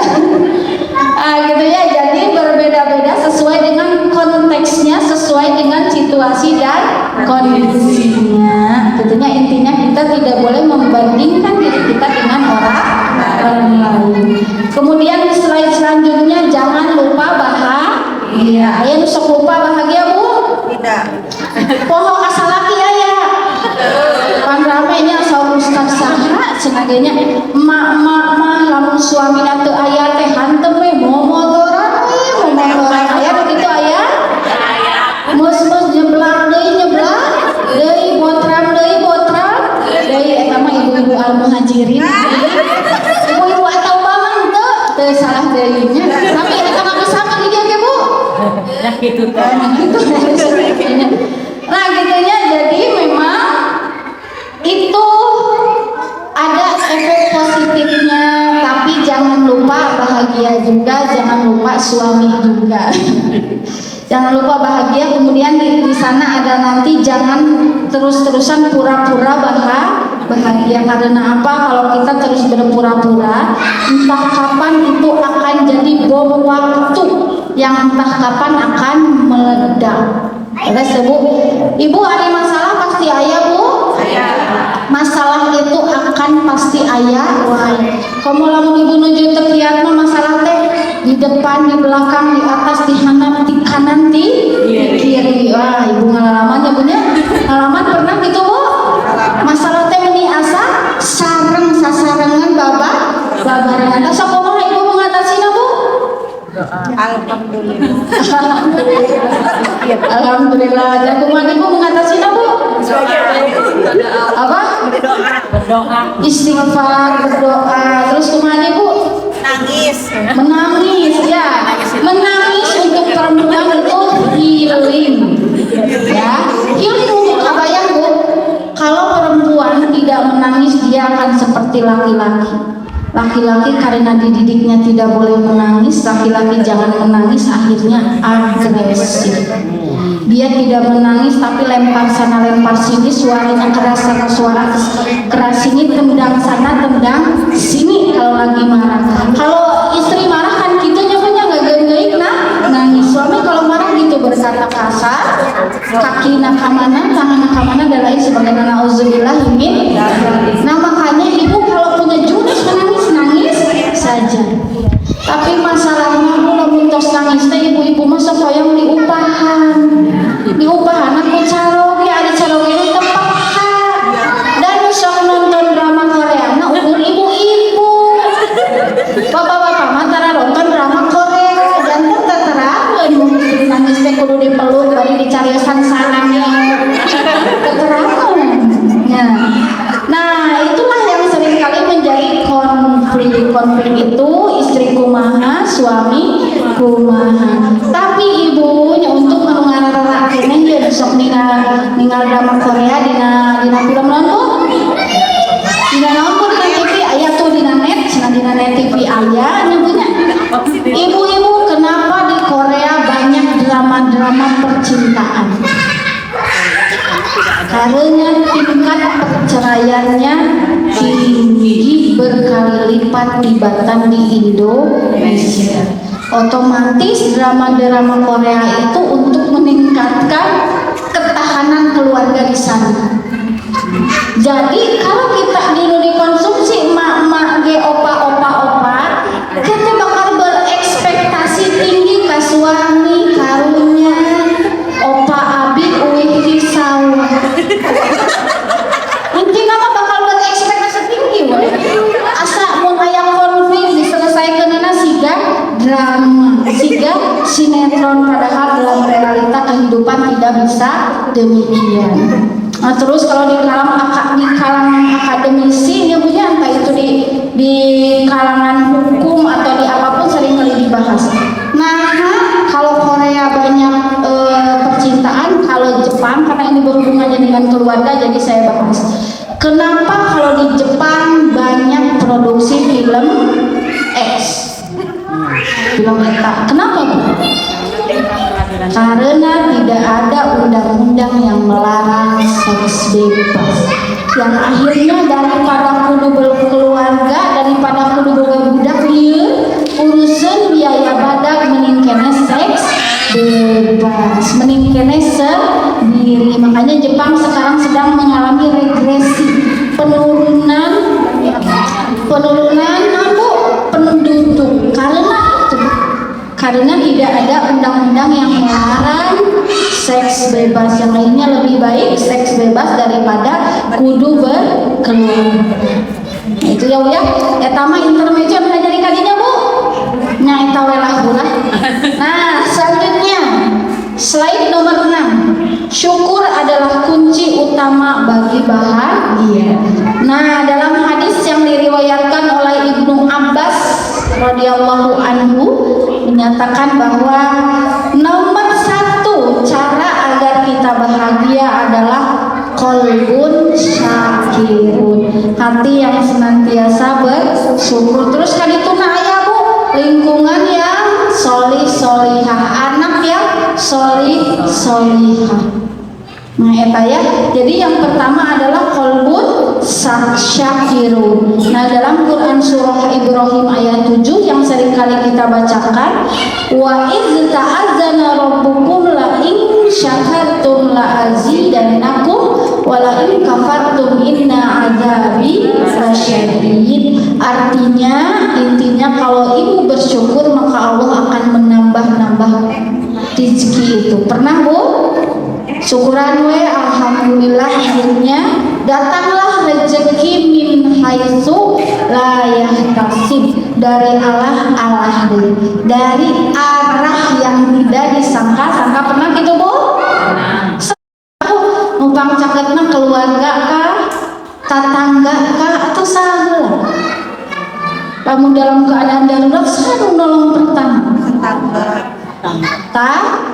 [SPEAKER 2] Gitu ya. Jadi berbeda-beda sesuai dengan konteksnya, sesuai dengan situasi dan kondisinya. Tentunya intinya kita tidak boleh membandingkan diri kita dengan orang lain. Kemudian slide selanjutnya, jangan lupa bahagia. Aya nu sok lupa bahagia Bu? Tidak. Poho kasalaki aya. Pan ramenya saur ustaz saha cenaganya emak lamun suamina teu aya teh hantem we momotoran aya begitu aya mus nyeblak deui botram deui eta mah ibu-ibu al-muhajirin ibu-ibu atau mamang teu salah deui nya tapi eta mah sama di dieu ge Bu nah kitu teh nah gitunya. Jadi memang itu ada efek positifnya, tapi jangan lupa bahagia juga, jangan lupa suami juga. Jangan lupa bahagia. Kemudian di sana ada nanti jangan terus-terusan pura-pura bahagia. Karena apa? Kalau kita terus berpura-pura, entah kapan itu akan jadi bom waktu yang entah kapan akan meledak. Terus ibu ada masalah pasti ayah Bu. Masalah itu akan pasti ayah. Kamu lamun ibu nuju tekiat mah masalah teh di depan, di belakang, di atas, di handap, di kanan, di kiri. Wah, ibu ngalamannya punya ngalaman pernah gitu Bu? Masalah teh meni asa sareng sasarengan babarengan. Sok kumaha ibu mengatasinya Bu? Alhamdulillah. Dan kumaha ibu mengatasinya Bu? Apa? Berdoa. Istighfar, berdoa. Terus kumaha Bu? menangis ya, menangis untuk perempuan itu healing ya, healing untuk apa ya Bu? Kalau perempuan tidak menangis dia akan seperti laki-laki. Laki-laki karena dididiknya tidak boleh menangis, laki-laki jangan menangis, akhirnya agresif. Dia tidak menangis tapi lempar sana lempar sini, suaranya keras sana suara keras sini, tendang sana tendang sini kalau lagi marah. Kalau istri marah kan kita nyebutnya nggak genggeng nangis. Suami kalau marah gitu berkata kasar, kaki nakamana, tangan nakamana dan lain sebagainya. Nauzubillah min. Nah makanya ibu kalau punya jurus menangis saja. Tapi masalahnya kalau mintos nangis teh ibu-ibu masa hoyong diupahan aku caroge ada caroge itu tepat dan sok nonton drama Korea nah ukur ibu-ibu bapak-bapak mantara nonton drama Korea jantan terang mungkin nangis teh kudu dipeluk bari dicariusan sarangnya keterangan nah itulah yang seringkali menjadi konflik itu istri kumaha suami kumaha tapi ibunya untuk mengarah kene dia besok ningal drama Korea dina film nonton dina nonton dina TV aya tuh dina net TV aya nyebutnya ibu-ibu kenapa di Korea banyak drama-drama percintaan karena tingkat perceraiannya tinggi berkali lipat dibanding di Indonesia. Otomatis drama-drama Korea itu untuk meningkatkan ketahanan keluarga di sana. Jadi kalau kita dulu dikonsumsi emak-emak ge opa-opa kita bakal berekspektasi tinggi ke suami karunya opa abi uih di sawah. Nanti nama bakal berekspektasi tinggi we. Asa mun aya konflik diselesaikeunana siga drama, siga sinetron padahal dalam realita kehidupan tidak bisa demikian. Nah, terus kalau di kalangan akademisi dia punya entah itu di kalangan hukum atau di apapun sering kali dibahas. Nah, kalau Korea banyak percintaan, kalau Jepang karena ini berhubungannya dengan keluarga jadi saya bahas. Kenapa kalau di Jepang banyak produksi film X? Film eta. Kenapa Bu? Karena tidak ada undang-undang yang melarang seks bebas. Yang akhirnya daripada kudu berkeluarga, daripada kudu boga budak lieu, urusan biaya badak mending kene seks bebas, mending kene sendiri. Makanya Jepang sekarang sedang mengalami regresi, penurunan penduduk karena tidak ada undang-undang yang melarang seks bebas. Yang lainnya lebih baik seks bebas daripada kudu berkeluarga. Nah, itu ya Bu ya. Eta mah intermezzo bisa jadi kadinya Bu. Nya eta we lah Bu lah. Nah, selanjutnya slide nomor 6. Syukur adalah kunci utama bagi bahagia. Nah, dalam hadis yang diriwayatkan oleh Ibnu Abbas radhiyallahu anhu menyatakan bahwa nomor 1 cara agar kita bahagia adalah qalbun syakirun, hati yang senantiasa bersyukur. Terus kan itu aya Bu, lingkungan yang solih solihah, anak yang solih solihah. Nah eta ya, jadi yang pertama adalah qalbun syakirun. Nah dalam Quran surah Ibrahim ayat 7 yang seringkali kita bacakan, wa iz ta'azzana rabbukum la in syakartum la azidannakum wa la in kafartum inna adzabi lasyadid. Artinya, intinya kalau ibu bersyukur maka Allah akan menambah-nambah rezeki itu. Pernah Bu? Syukuran we, alhamdulillah akhirnya datanglah rezeki min haitsu la yahtasib, dari Allah dari arah yang tidak disangka-sangka. Pernah gitu Bu? Numpang caketna keluarga kah, tetangga kah, atau sahabat? lamun dalam keadaan darurat sareng nolong pertama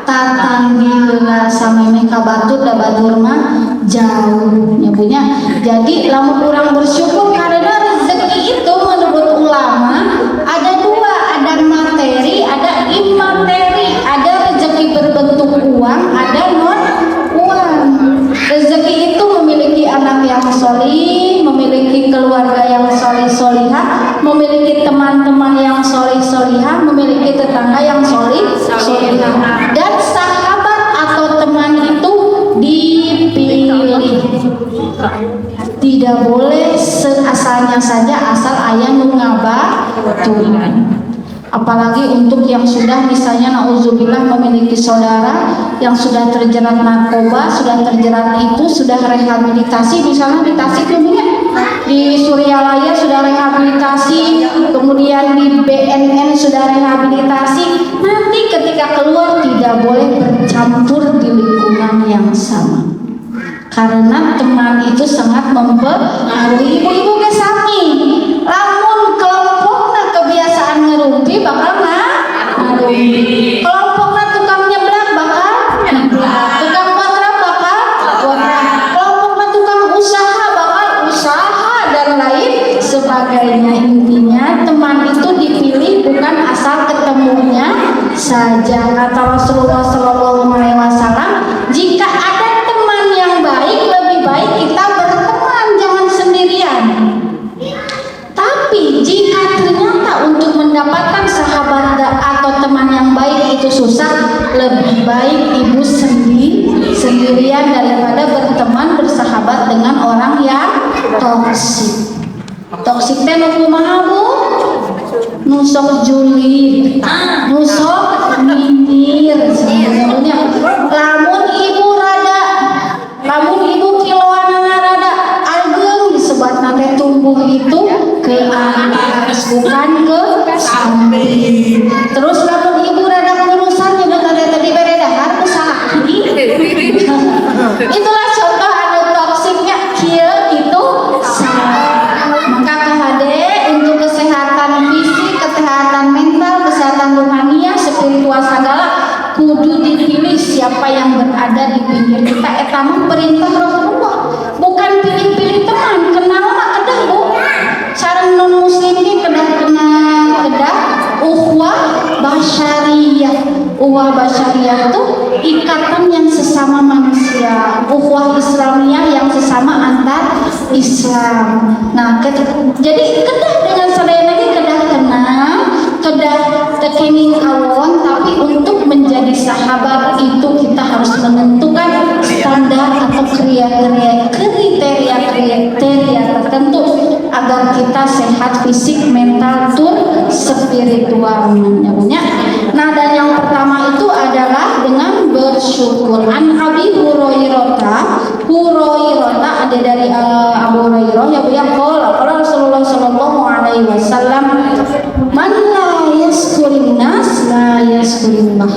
[SPEAKER 2] tatanggila sameme ka batur da batur mah jauh ya punya. Jadi lamun orang bersyukur karena rezeki itu menurut ulama ada dua, ada materi, ada imateri, ada rezeki berbentuk uang, ada non uang. Rezeki itu memiliki anak yang solih, memiliki keluarga yang solih solihah, memiliki teman-teman yang solih solihah, memiliki tetangga yang solih solihah. Dan sahabat atau teman itu dipilih, tidak boleh seasalnya saja asal ayah Tuhan. Apalagi untuk yang sudah misalnya nauzubillah memiliki saudara yang sudah terjerat narkoba, sudah terjerat itu, sudah rehabilitasi, misalnya di Tasik di Suryalaya sudah rehabilitasi, kemudian di BNN sudah rehabilitasi, nanti ketika keluar tidak boleh bercampur di lingkungan yang sama. Karena teman itu sangat mempengaruhi. Ibu-ibu ke sami, lamun kelompoknya kebiasaan ngerumpi bakal ngerumpi. Kelompoknya tukang nyeblak bakal nyeblak. Tukang potrak bakal potrak. Kelompoknya tukang usaha bakal usaha dan lain sebagainya. Intinya teman itu dipilih bukan asal ketemunya saja. Kata Rasulullah SAW, jika ada teman yang baik, lebih baik kita berteman, jangan sendirian. Tapi jika ternyata untuk mendapatkan sahabat atau teman yang baik itu susah, lebih baik ibu sendirian daripada berteman bersahabat dengan orang yang toksik. Toksik teh nu kumaha Bu? Nusok julid, nusok minggir sebenarnya. Lamun ibu kiloan rada ageng disebut nate tumbuh itu ke atas bukan ke samping. Terus lamun ibu rada kurusan nyebut nate tadi beredahar ke sakit. Itulah contoh anu toksiknya kieu itu salah. Maka KHD untuk kesehatan fisik, kesehatan mental, kesehatan rohania, spiritual segala kudu dipilih siapa yang berada di pinggir kita. Eta mah perintah Rasulullah, bukan pilih-pilih teman. Kenal mah kedah Bu, sareng non muslim ge kedah ukhuwah basyariyah. Ukhuwah basyariyah itu ikatan yang sesama manusia, ukhuwah Islamiyah yang sesama antar Islam. Nah, jadi kedah dengan sadayana ge kedah kenal, kedah tekenging awon, tapi untuk menjadi sahabat itu kita harus menentukan standar atau kriteria tertentu agar kita sehat fisik, mental, tur spiritual namanya. Nah, dan yang pertama itu adalah dengan bersyukur. An Abi Hurairah ada dari Abu Hurairah ya Bu ya, qala Rasulullah sallallahu alaihi wasallam, man la yaskurin nas la yaskurillah.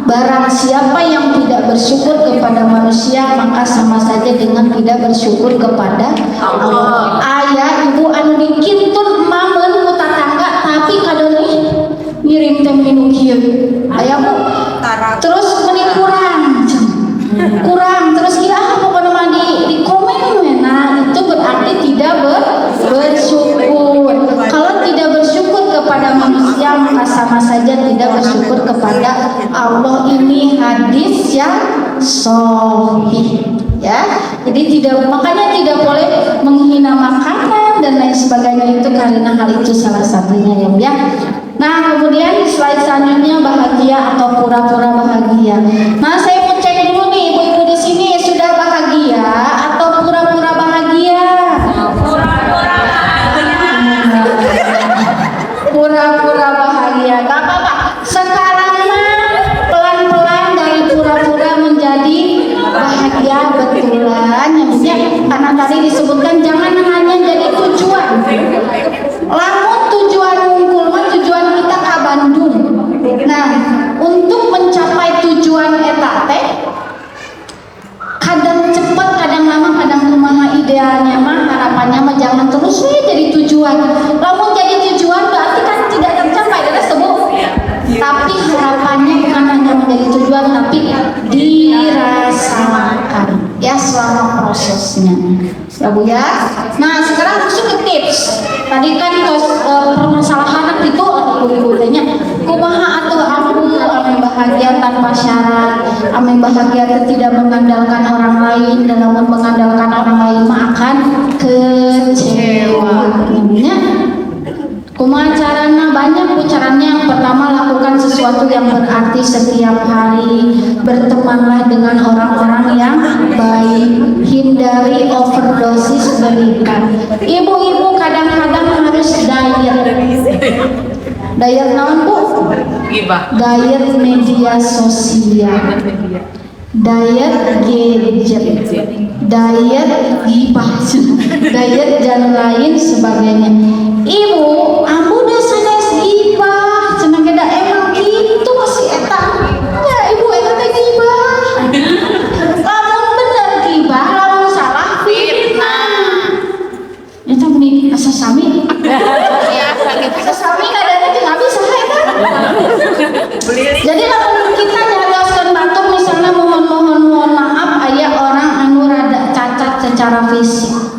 [SPEAKER 2] Barang siapa yang tidak bersyukur kepada manusia, maka sama saja dengan tidak bersyukur kepada Allah. Ayah ibu anu dikintun mamen ku tatangga tapi kadoni ngirim teh minu kieu. Aya Bu. Terus meni kurang terus kira pokoknya mah di komen. Nah, itu berarti tidak bersyukur. Kalau tidak bersyukur kepada manusia, maka sama saja tidak bersyukur kepada Allah. Ini hadis yang sahih ya. Jadi makanya tidak boleh menghina makanan dan lain sebagainya itu, karena hal itu salah satunya ya. Nah, kemudian slide selanjutnya bahagia atau pura-pura bahagia. Nah, saya mau cek dulu nih ibu-ibu di sini sudah bahagia atau pura-pura bahagia? Pura-pura bahagia. Gak apa-apa. Sekarang mah pelan-pelan dari pura-pura menjadi bahagia betulan ya. Karena tadi disebutkan jangan hanya jadi tujuan. Lamun tujuan ngumpul mah tujuan kita ke Bandung. Nah, untuk mencapai tujuan eta ya Bu ya. Nah sekarang masuk ke tips. Tadi kan permasalahan itu ibu-ibunya kumaha atau ambu ame bahagia tanpa syarat, ame bahagia tidak mengandalkan orang lain, dalam mengandalkan orang lain mah akan kecewa. Namanya kumaha caranya? Banyak bu caranya. Yang pertama, lakukan sesuatu yang berarti setiap hari. Bertemanlah dengan orang-orang yang baik. Hindari overdosis berikan. Ibu-ibu kadang-kadang harus diet. Diet naon bu? Diet media sosial, diet gadget, diet gibah, diet dan lain sebagainya. Ibu, ambu udah sanes gibah, cenah geda emang gitu si eta. Ya ibu eta teh gibah. Lamun bener gibah, lamun salah fitnah. Eta meni asa sami. Asa sami kadang jeung abi saha eta. Jadi lamun kita nyarioskeun batur misalnya mohon maaf aya orang anu rada cacat secara fisik.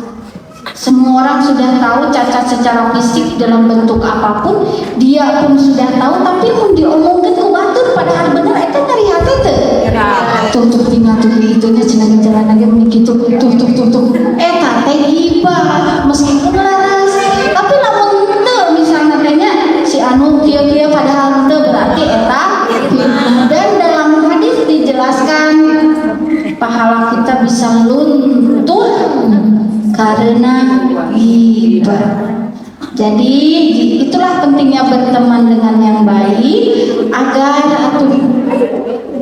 [SPEAKER 2] Semua orang sudah tahu cacat secara fisik dalam bentuk apapun, dia pun sudah tahu, tapi mun diomongkeun ku batur padahal bener eta nyari hati teh. Tuh tinggal tuh itunya cenah jalan lagi mun kitu tuh. Eta teh gibah meskipun laras. Tapi lamun teu misalna teh nya si anu kieu-kieu padahal teu berarti eta fitnah. Dan dalam hadis dijelaskan pahala kita bisa luntur karena ghibah. Jadi itulah pentingnya berteman dengan yang baik agar atuh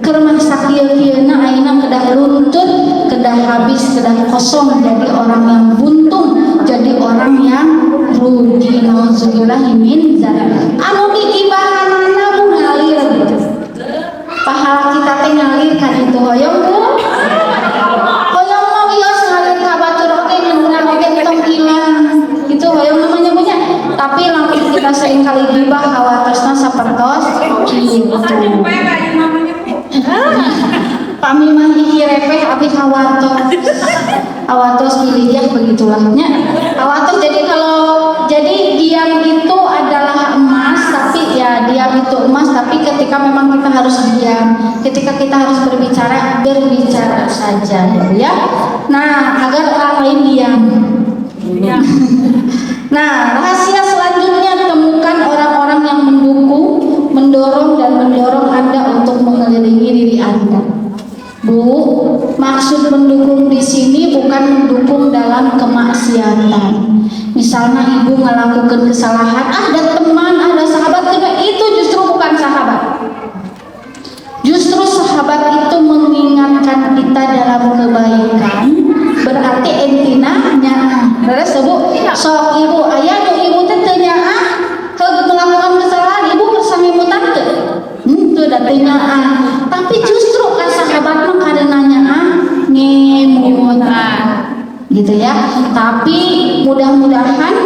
[SPEAKER 2] keur sakieu-kieuna ayeuna kedah luntur, kedah habis, kedah kosong, jadi orang yang buntung, jadi orang yang rugi. Nauzubillah min dzalik. Anu digibahanna bu ngalir. Pahala kita teh ngalir ka ditu hoyong bu. Hoyong mah wios ngalir ka batur oge nyeungrang oge tong ilang. Itu hoyong namanya punya. Tapi lamun kita sering kali gibah hawatosna sapertos kitu. Pami mah hiji repeh abi hawatos pilih begitulah nya. Hawatos jadi diam itu adalah emas, tapi ya diam itu emas, tapi ketika memang kita harus diam, ketika kita harus berbicara saja ya. Nah, agar orang lain diam. Nah, rahasia selanjutnya, temukan orang-orang yang mendorong Anda untuk mengelilingi diri Anda. Bu, maksud mendukung di sini bukan mendukung dalam kemaksiatan. Misalnya ibu melakukan kesalahan, ada teman, ada sahabat, itu justru bukan sahabat. Justru sahabat itu mengingatkan kita dalam kebaikan. Berarti intina nyaah. Beres bu, sok ibu ayah nu ibu teh teu nyaah, melakukan kesalahan ibu bersama mutan teu. Teu da teu nyaah. Tapi justru kan sahabat mah karena nyaah ngemutan. Gitu ya. Tapi mudah-mudahan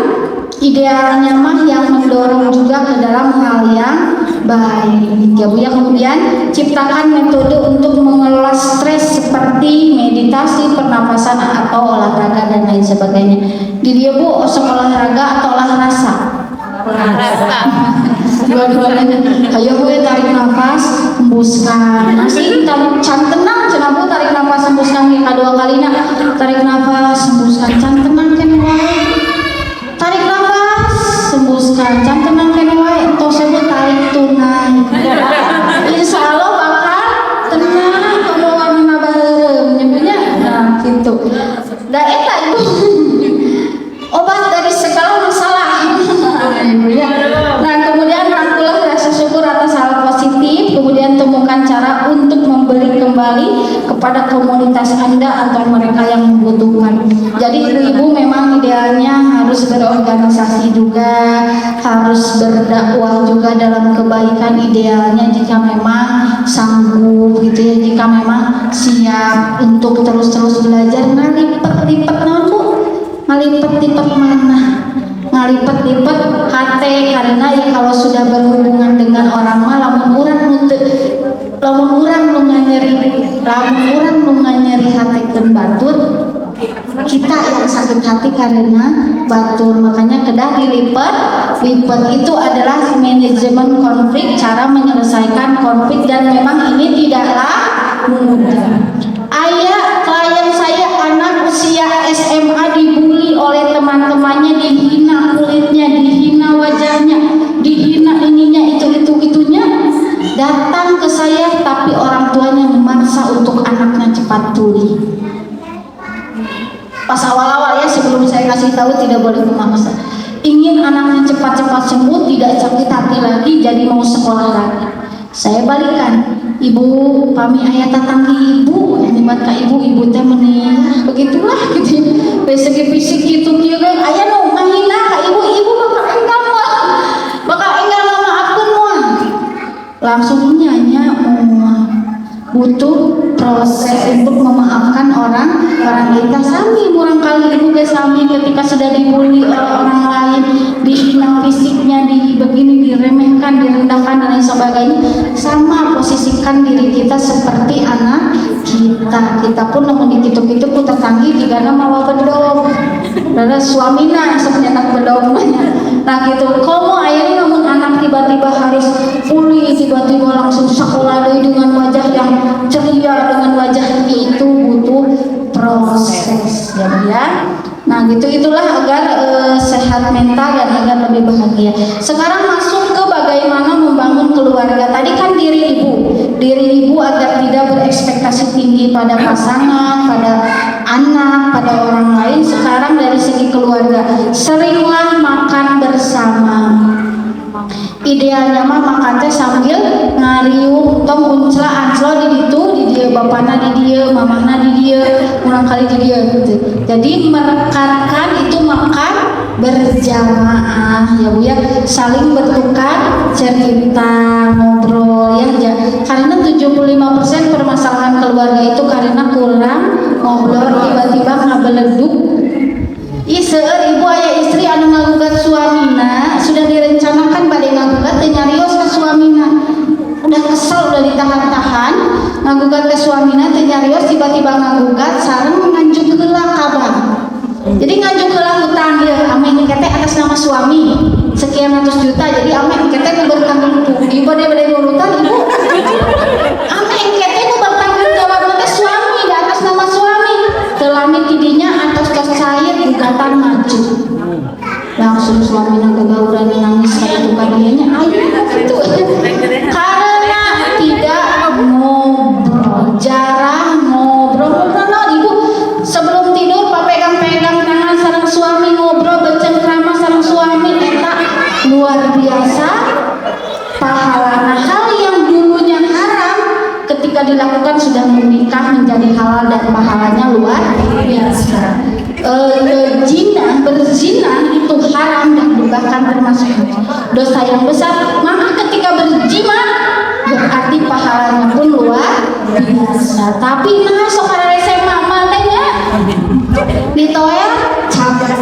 [SPEAKER 2] idealnya mah yang mendorong juga ke dalam hal yang baik ya bu ya. Kemudian ciptakan metode untuk mengelola stres seperti meditasi, pernapasan atau olahraga dan lain sebagainya. Di dia bu osok olahraga atau olah rasa? Dua-duanya. Ayo bu tarik nafas, hembuskan. Masih can tenang cenah bu, tarik nafas hembuskan kedua kalinya. Tarik nafas, hembuskan, can tenang kene wae. Tarik nafas, hembuskan, can tenang kene wae. Tos sebut tarik tunai. Insya Allah bakal tenang kamu warna bareng nyebutnya. Nah gitu. Da eta ibu obat dari segala masalah. Nah kemudian rangkulah rasa syukur atas hal positif. Kemudian temukan cara untuk memberi kembali kepada komunitas Anda atau mereka yang membutuhkan. Jadi ibu memang idealnya harus berorganisasi juga, harus berdakwah juga dalam kebaikan idealnya jika memang sanggup gitu ya, jika memang siap untuk terus-terus belajar. Ngalipet-lipet naon bu? Ngalipet-lipet mana? Ngalipet-lipet hati, karena ya kalau sudah berhubungan dengan orang mah lamun urang nu nganyeri hatekeun batur kita yang sakit hati karena batur, makanya kedah dilipat. Lipat itu adalah manajemen konflik, cara menyelesaikan konflik, dan memang ini tidaklah mudah. Ayah klien saya anak usia SMA dibully oleh teman-temannya, dihina kulitnya, dihina wajahnya, dihina ininya, itunya. Datang ke saya, tapi orang tuanya memaksa untuk anaknya cepat pulih. Pas awal-awal ya, sebelum saya kasih tahu tidak boleh memaksa. Ingin anaknya cepat-cepat sembuh, tidak sakit hati lagi, jadi mau sekolah lagi. Saya balikan, ibu pami ayah tatanggi ibu, nyebat ke ibu teh meninggal, begitulah gitu. Besok fisik gitu kira ayah no mahina ke ibu bakal enggak maafkan muah. Langsung nyanyi butuh proses untuk memaafkan orang kita. Sami murang kali ibu ke sami ketika sudah dibully oleh orang lain, dihina fisiknya, begini diremehkan, direndahkan dan lain sebagainya, sama posisikan diri kita seperti anak kita pun namun dikitu-kitu ku tetanggi digana mawa bedong dan suamina sebenarnya bedong. Nah gitu, komo ayah namun anak tiba-tiba harus pulih, tiba-tiba langsung sekolah dengan wajah yang ceria, dengan wajah itu butuh proses ya. Nah gitu, itulah agar sehat mental dan agar lebih bahagia. Sekarang masuk ke bagaimana membangun keluarga. Tadi kan diri ibu agar tidak berekspektasi tinggi pada pasangan, pada anak, pada orang lain. Sekarang dari segi keluarga, seringlah makan bersama. Idealnya mah makan teh sambil ngariung, tong uncla anclo di dia bapana di dia, mamahna di dia, kurang kali di dia gitu. Jadi merekatkan itu makan berjamaah ya Bu ya, saling bertukar cerita, ngobrol ya. Karena 75% permasalahan keluarga itu karena kurang ngobrol, tiba-tiba ngabeleduk. Seueur ibu ayah istri anu ngagugat suamina sudah direncanakan bade ngagugat teh nyarios ke suamina, udah kesel, udah ditahan-tahan ngagugat ke suamina teh nyarios, tiba-tiba ngagugat sareng nganjuk heula kabar. Jadi nganjuk heula hutang dia ame kete atas nama suami sekian ratus juta, jadi ame kete nu bertanggung ibu dia bade urutan ibu ame kete nu bertanggung jawab teh suami di atas nama suami telami tidinya atas cair gugatan maju. Langsung suaminya kegauran nangis kayak itu kadianya ayo gitu karena tidak ngobrol, jarang ngobrol. Ibu sebelum tidur pegang-pegang tangan sareng suami, ngobrol bercengkrama sareng suami, eta luar biasa pahalana. Hal yang dulunya haram ketika dilakukan sudah menikah menjadi halal dan pahalanya luar biasa. Berzina itu haram dan bahkan termasuk dosa yang besar, maka ketika berzina berarti pahalanya pun luar biasa. Tapi nah sekarang SMA mananya ditoya capek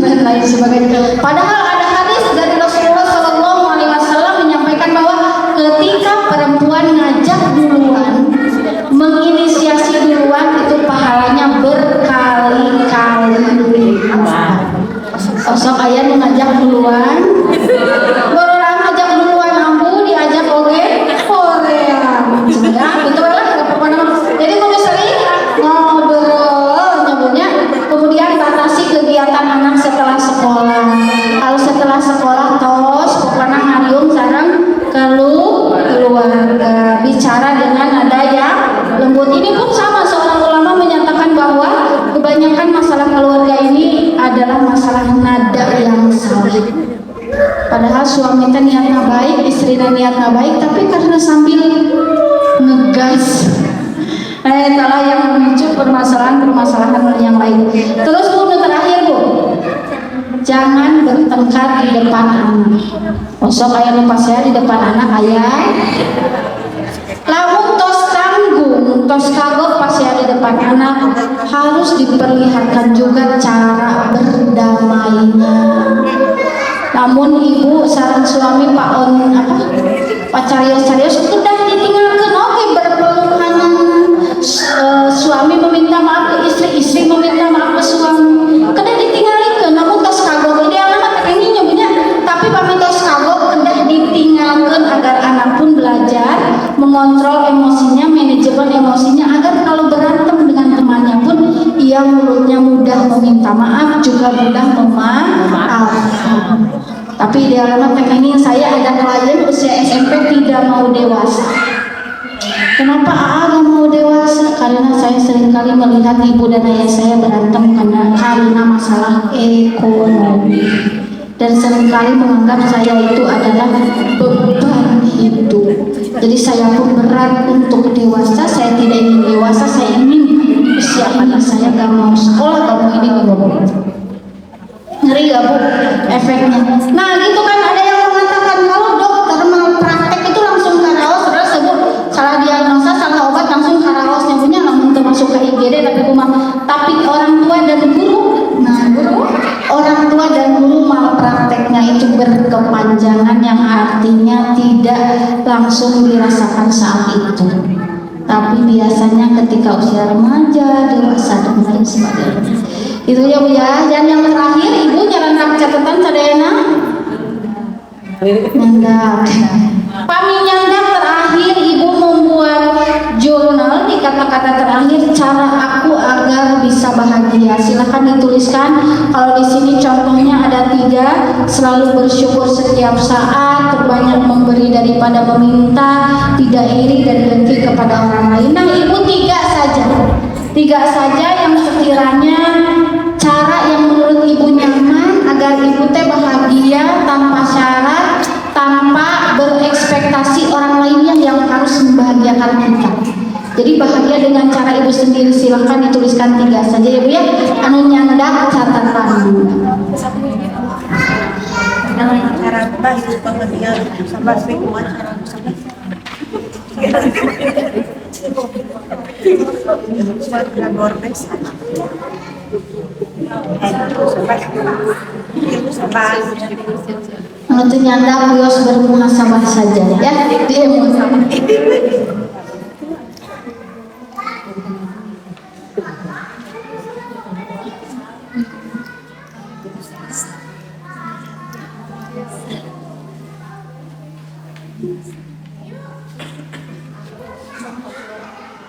[SPEAKER 2] dan lain sebagainya. Padahal ada hadis dari Rasulullah SAW menyampaikan bahwa ketika perempuan ngajak duluan, menginisiasi duluan, itu pahalanya berkali-kali lipat. Sosok ayah ngajak duluan, orang ngajak duluan ambu diajak Korea, ya betul lah, nggak apa-apa. Jadi kalau sering ngobrol nyebutnya, kemudian batasi kegiatan anak setelah sekolah. Kalau setelah sekolah tos pokoknya ngariung sareng keluarga, bicara dengan nada yang lembut. Ini pun sama, seorang ulama menyatakan bahwa kebanyakan masalah keluarga ini adalah masalah nada yang salah. Padahal suami teh niatnya baik, istrinya niatnya baik, tapi karena sambil ngegas, itulah yang memicu permasalahan yang lain. Terus Bu, terakhir Bu, jangan bertengkar di depan anak. Osok ayah lupa saya di depan anak ayah. Lamun tos tanggung, tos kagok pas ya di depan anak, harus diperlihatkan juga cara berdamainya. Namun ibu sareng suami Pak Carios udah ditinggalkan, oke berpelukan. Suami meminta maaf ke istri, istri meminta meminta maaf, juga mudah memaafkan. Tapi idealnya pengen saya ada klien usia SMP tidak mau dewasa. Kenapa AA gak mau dewasa? Karena saya seringkali melihat ibu dan ayah saya berantem karena masalah ekonomi. Dan seringkali menganggap saya itu adalah beban hidup. Jadi saya pun berat untuk dewasa. Saya tidak ingin dewasa, saya ingin usia anak saya gak mau sekolah, gak mau ini, gak mau itu. Ngeri gak Bu efeknya? Nah gitu kan, ada yang mengatakan kalau dokter praktek itu langsung karaos, saudara sebut salah diagnosa, salah obat langsung karaos, nyebutnya langsung termasuk ke IGD. Tapi orang tua dan guru, orang tua dan guru malprakteknya itu berkepanjangan, yang artinya tidak langsung dirasakan saat itu, tapi biasanya ketika usia remaja, dewasa, dan lain sebagainya. Itu ya Bu ya. Dan yang terakhir, Ibu nyarankan catatan sadayana nyandak. Pami nyandak terakhir, Ibu membuat jurnal di kata-kata terakhir, cara aku agar bisa bahagia. Silahkan dituliskan. Kalau di sini contohnya ada 3, selalu bersyukur setiap saat, terbanyak memberi daripada meminta, tidak iri dan dengki kepada orang lain. Nah Ibu 3 saja yang sekiranya cara yang menurut Ibu nyaman agar Ibu teh bahagia tanpa syarat, tanpa berekspektasi orang lainnya yang harus membahagiakan kita. Jadi bahagia dengan cara Ibu sendiri. Silahkan dituliskan 3 saja ya Bu ya. Anu nyandak catatan.
[SPEAKER 3] Cara bahagia pengertian sama lingkungan
[SPEAKER 2] Untuk nyandak bios bermuhasabah saja ya. Dia muhasabah.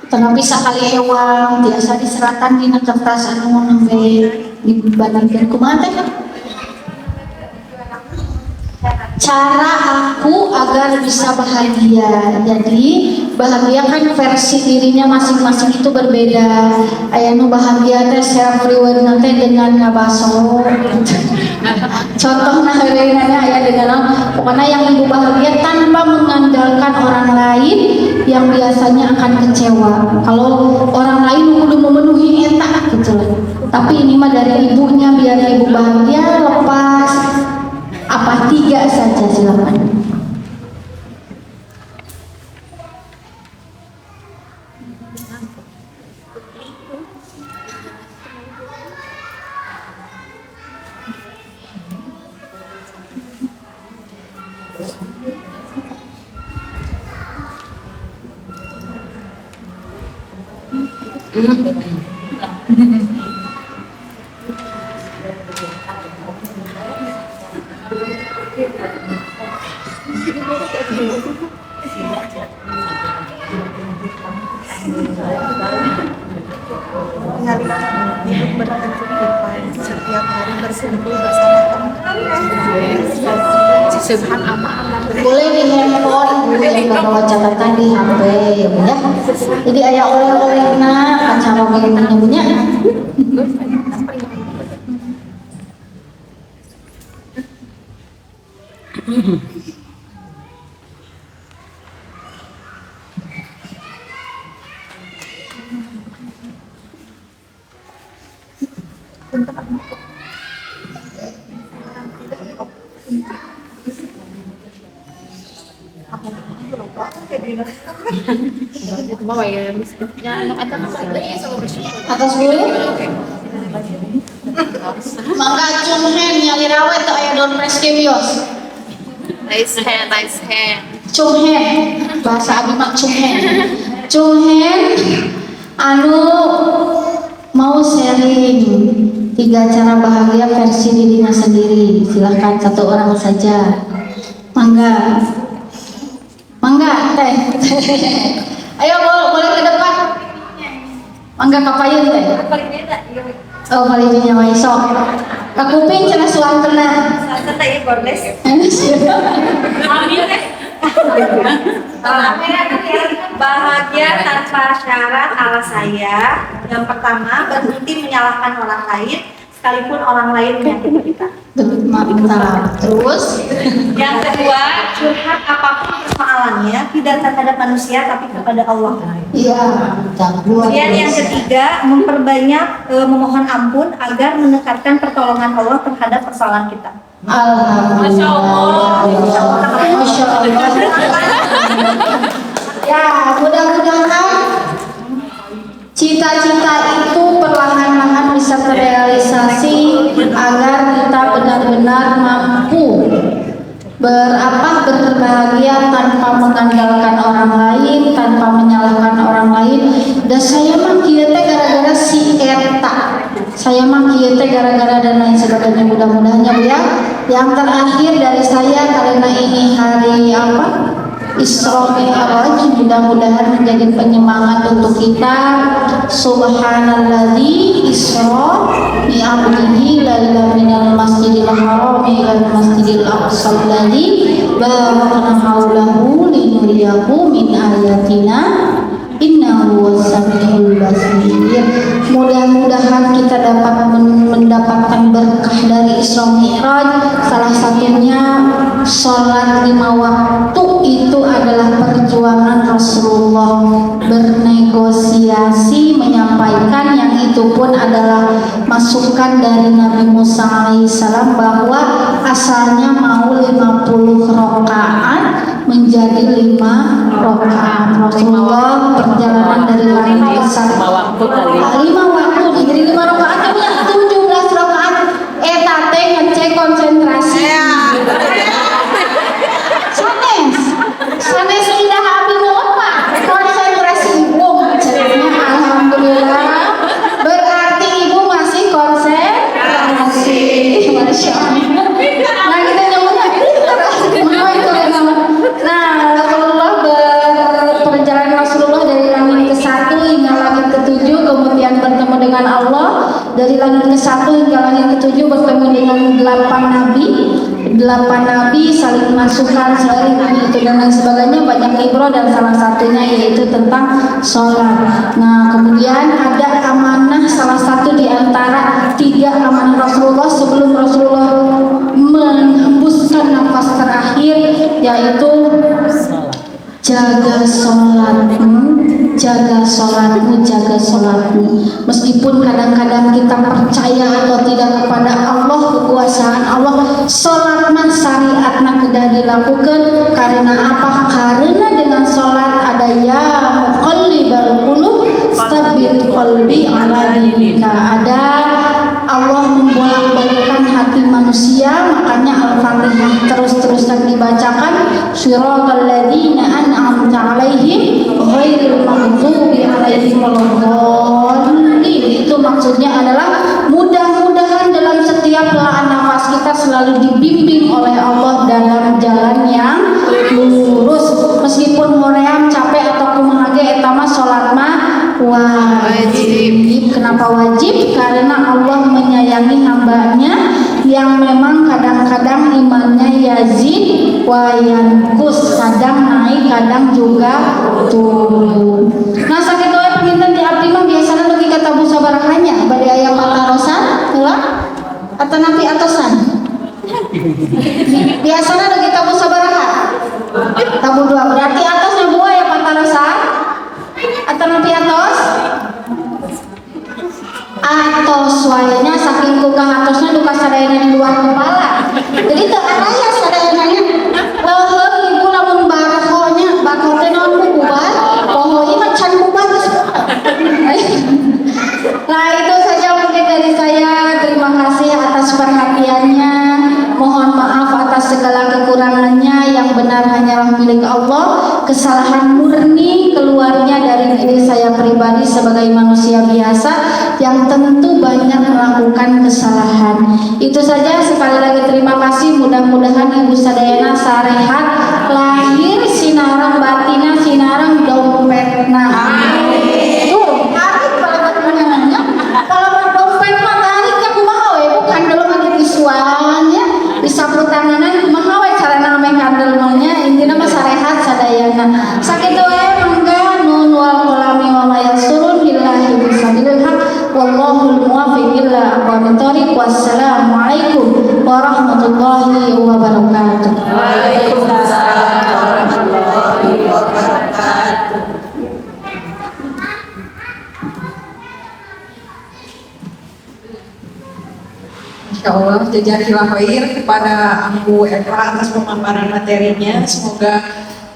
[SPEAKER 2] Tetapi sakali hewan biasa diserahkan di kertas anu nembe dibandingkan kumaha teh? Cara aku agar bisa bahagia. Jadi bahagia kan versi dirinya masing-masing itu berbeda. Aya nu bahagia teh self reward teh dengan ngabaso. Contohnya heureuy aya dengan pokoknya yang Ibu bahagia tanpa mengandalkan orang lain yang biasanya akan kecewa. Kalau orang lain kudu memenuhi eta gitu. Tapi ini mah dari ibunya biar Ibu bahagia, lepas apa 3 saja silakan.
[SPEAKER 3] setiap hari berkumpul bersama teman-teman.
[SPEAKER 2] Boleh di handphone, Bu, yang bawa catatan di HP ya Bu ya. Jadi aya oleh-olehna acara bagaimana Bu nya. Atas dulu. Mangga cunghen yang dirawat tuh aya don preskemios.
[SPEAKER 3] Nice hand.
[SPEAKER 2] Cunghen, bahasa abi mah cunghen. Cunghen anu mau sharing 3 cara bahagia versi dirinya sendiri. Silahkan 1 orang saja. Mangga teh. Ayo boleh ke depan. Mangga kapayun teh. Oh, kali nyawa sok. Kakuping cenah suang kena.
[SPEAKER 3] Santa ya bordes. Bahagia tanpa syarat ala saya. Yang pertama, berhenti menyalahkan orang lain, sekalipun orang lain menyakiti kita.
[SPEAKER 2] Mantap. Terus
[SPEAKER 3] Yang kedua, curhat apapun persoalannya, tidak terhadap manusia tapi kepada Allah.
[SPEAKER 2] iya,
[SPEAKER 3] Kemudian yang ketiga, memperbanyak memohon ampun agar mendekatkan pertolongan Allah terhadap persoalan kita.
[SPEAKER 2] Alhamdulillah. Masya Allah. Ya, mudah-mudahan cita-cita itu perlahan-lahan bisa terrealisasi agar kita benar-benar mampu berbahagia tanpa mengandalkan orang lain, tanpa menyalahkan orang lain. Dan saya mah kieu teh gara-gara si eta. Saya mah kieu teh gara-gara dan lain sebagainya, mudah-mudahan ya Bu ya. Yang terakhir dari saya karena ini hari apa? Isra Mi'raj, mudah-mudahan menjadi penyemangat untuk kita. Subhanalladzi isra bi 'abdihi laila minal masjidil haram ila masjidil aqsa alladzi barakna haulahu linuriyahu min ayatina innahu was-sami'ul basir. Mudah-mudahan kita dapat mendapatkan berkah dari Isra Mi'raj. Salah satunya sholat 5 waktu itu adalah perjuangan Rasulullah bernegosiasi menyampaikan, yang itu pun adalah masukan dari Nabi Musa alaihissalam bahwa asalnya mau 50 rakaat menjadi 5 rakaat. Rasulullah perjalanan dari langit ke sana 5 waktu jadi 5 rakaat punya 17 rakaat. Eta teh ngecek konsentrasi. Sanes indah abi nuhun Pak. Konsentrasi Ibu maksudnya alhamdulillah. Berarti Ibu masih konsentrasi. Masya Allah. Nah kita nyamuknya nah Rasulullah perjalanan Rasulullah dari langit ke-1 hingga langit ke-7, kemudian bertemu dengan Allah. Dari langit ke-1 hingga langit ke-7 bertemu dengan 8 nabi saling masukkan, saling itu dan lain sebagainya, banyak ibro dan salah satunya yaitu tentang sholat. Nah kemudian ada amanah, salah satu di antara 3 amanah Rasulullah sebelum Rasulullah menghembuskan nafas terakhir, yaitu jaga sholatmu, jaga sholatmu, jaga sholatmu. Meskipun kadang-kadang kita percaya atau tidak kepada Allah, kekuasaan Allah, sholat man syariatna kedah dilakukan. Karena apa? Karena dengan sholat ada ya muqallibal qulub tsabbit qalbi ala dinika. Ada Allah membolak-balikkan hati manusia, makanya Al-Fatihah terus-terusan dibacakan. Shiratal ladzina an'amta 'alaihim ghairil maghdubi 'alaihim waladdallin. Itu maksudnya adalah mudah-mudahan dalam setiap helaan nafas kita selalu dibimbing oleh Allah dalam jalan yang lurus. Meskipun hoream capek atau kumaha ge eta mah salat mah wajib. Kenapa wajib? Karena Allah menyayangi hambanya yang memang kadang-kadang imannya yazid wa yanqus, kadang naik kadang juga turun. Nah sakit wae paminten di abdi mah biasana lagi kata musabarahannya bade aya patarosan heula atau napi atosan. Biasana lagi tabu sabaraha tabu 2 berarti atosnya buah ya patarosan atau napi atos wayanya saking kukah atosnya duka sadayana di luar kepala, jadi teu araya sadayananya leuheung ibu lamun barhonya barho teh naon bubar poho ieu mah can bubar geus. Nah itu saja mungkin dari saya. Terima kasih atas perhatiannya, mohon maaf atas segala kekurangannya, yang benar hanyalah milik Allah. Kesalahan murni keluarnya dari diri saya pribadi sebagai manusia biasa yang tentu banyak melakukan kesalahan. Itu saja, sekali lagi terima kasih. Mudah-mudahan Ibu sadayana sarehat lahir sinarang batina sinarang dompetna. Tuh, tarik palamat menyanyi. Palamat dompet mah
[SPEAKER 1] jazakallahu khair kepada Ambu Eva atas pemaparan materinya. Semoga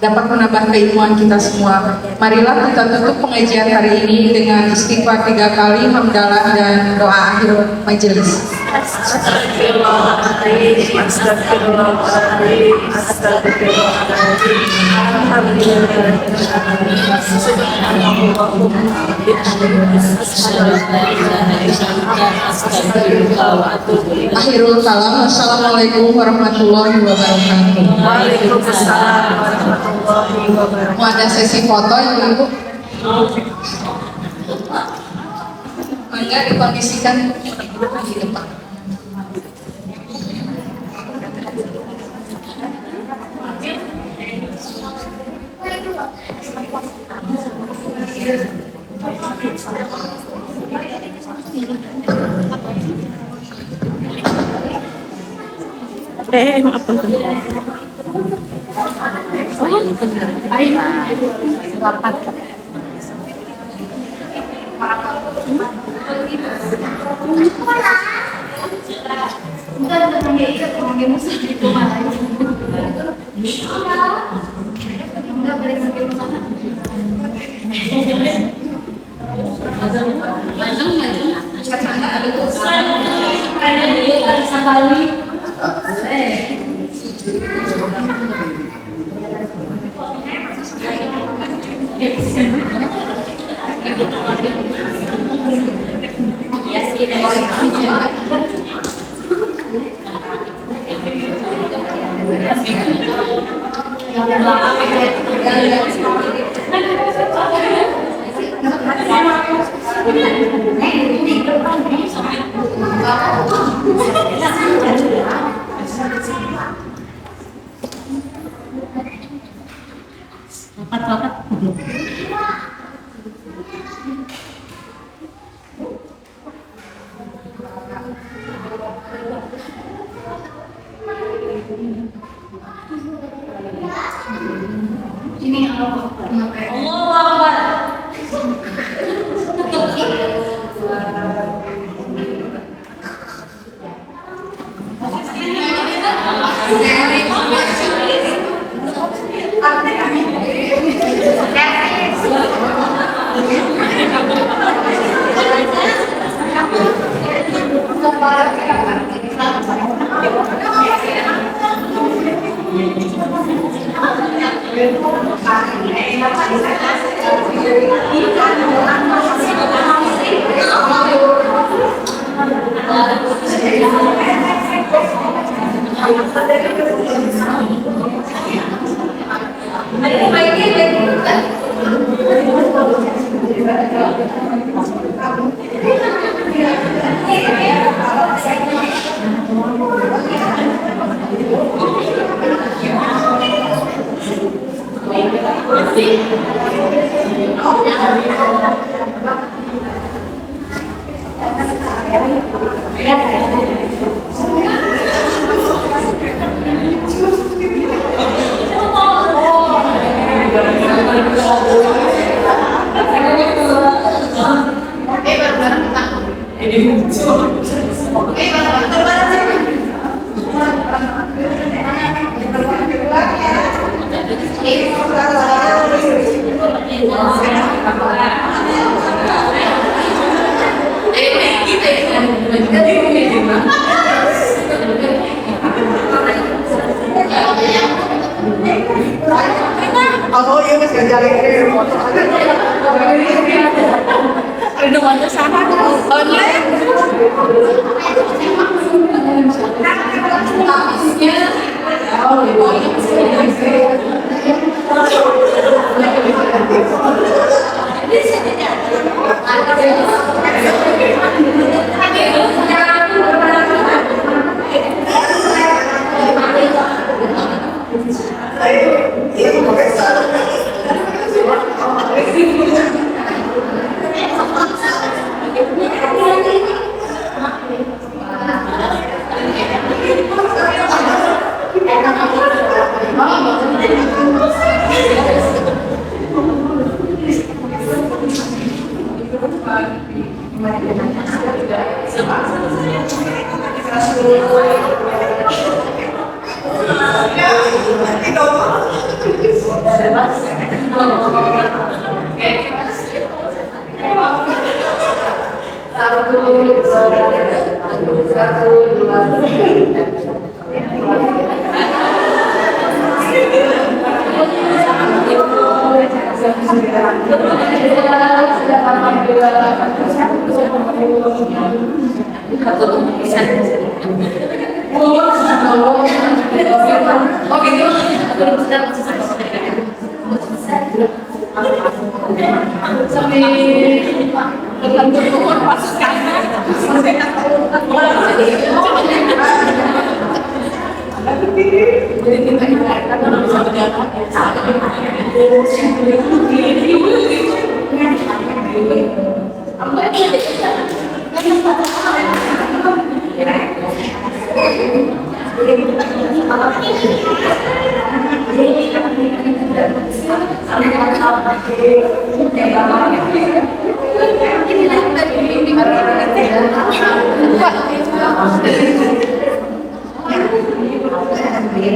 [SPEAKER 1] dapat menambah keilmuan kita semua. Marilah kita tutup pengajian hari ini dengan istighfar 3 kali, hamdalah dan doa akhir majelis.
[SPEAKER 4] Astagfirullahaladzim, astagfirullahaladzim, astagfirullahaladzim.
[SPEAKER 1] Akhirul kalam. Wassalamualaikum warahmatullahi wabarakatuh.
[SPEAKER 4] Waalaikumsalam warahmatullahi wabarakatuh.
[SPEAKER 1] Mau ada sesi foto ibu-ibu? Mangga dikondisikan di depan.
[SPEAKER 4] Maaf kasih.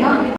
[SPEAKER 2] Pak.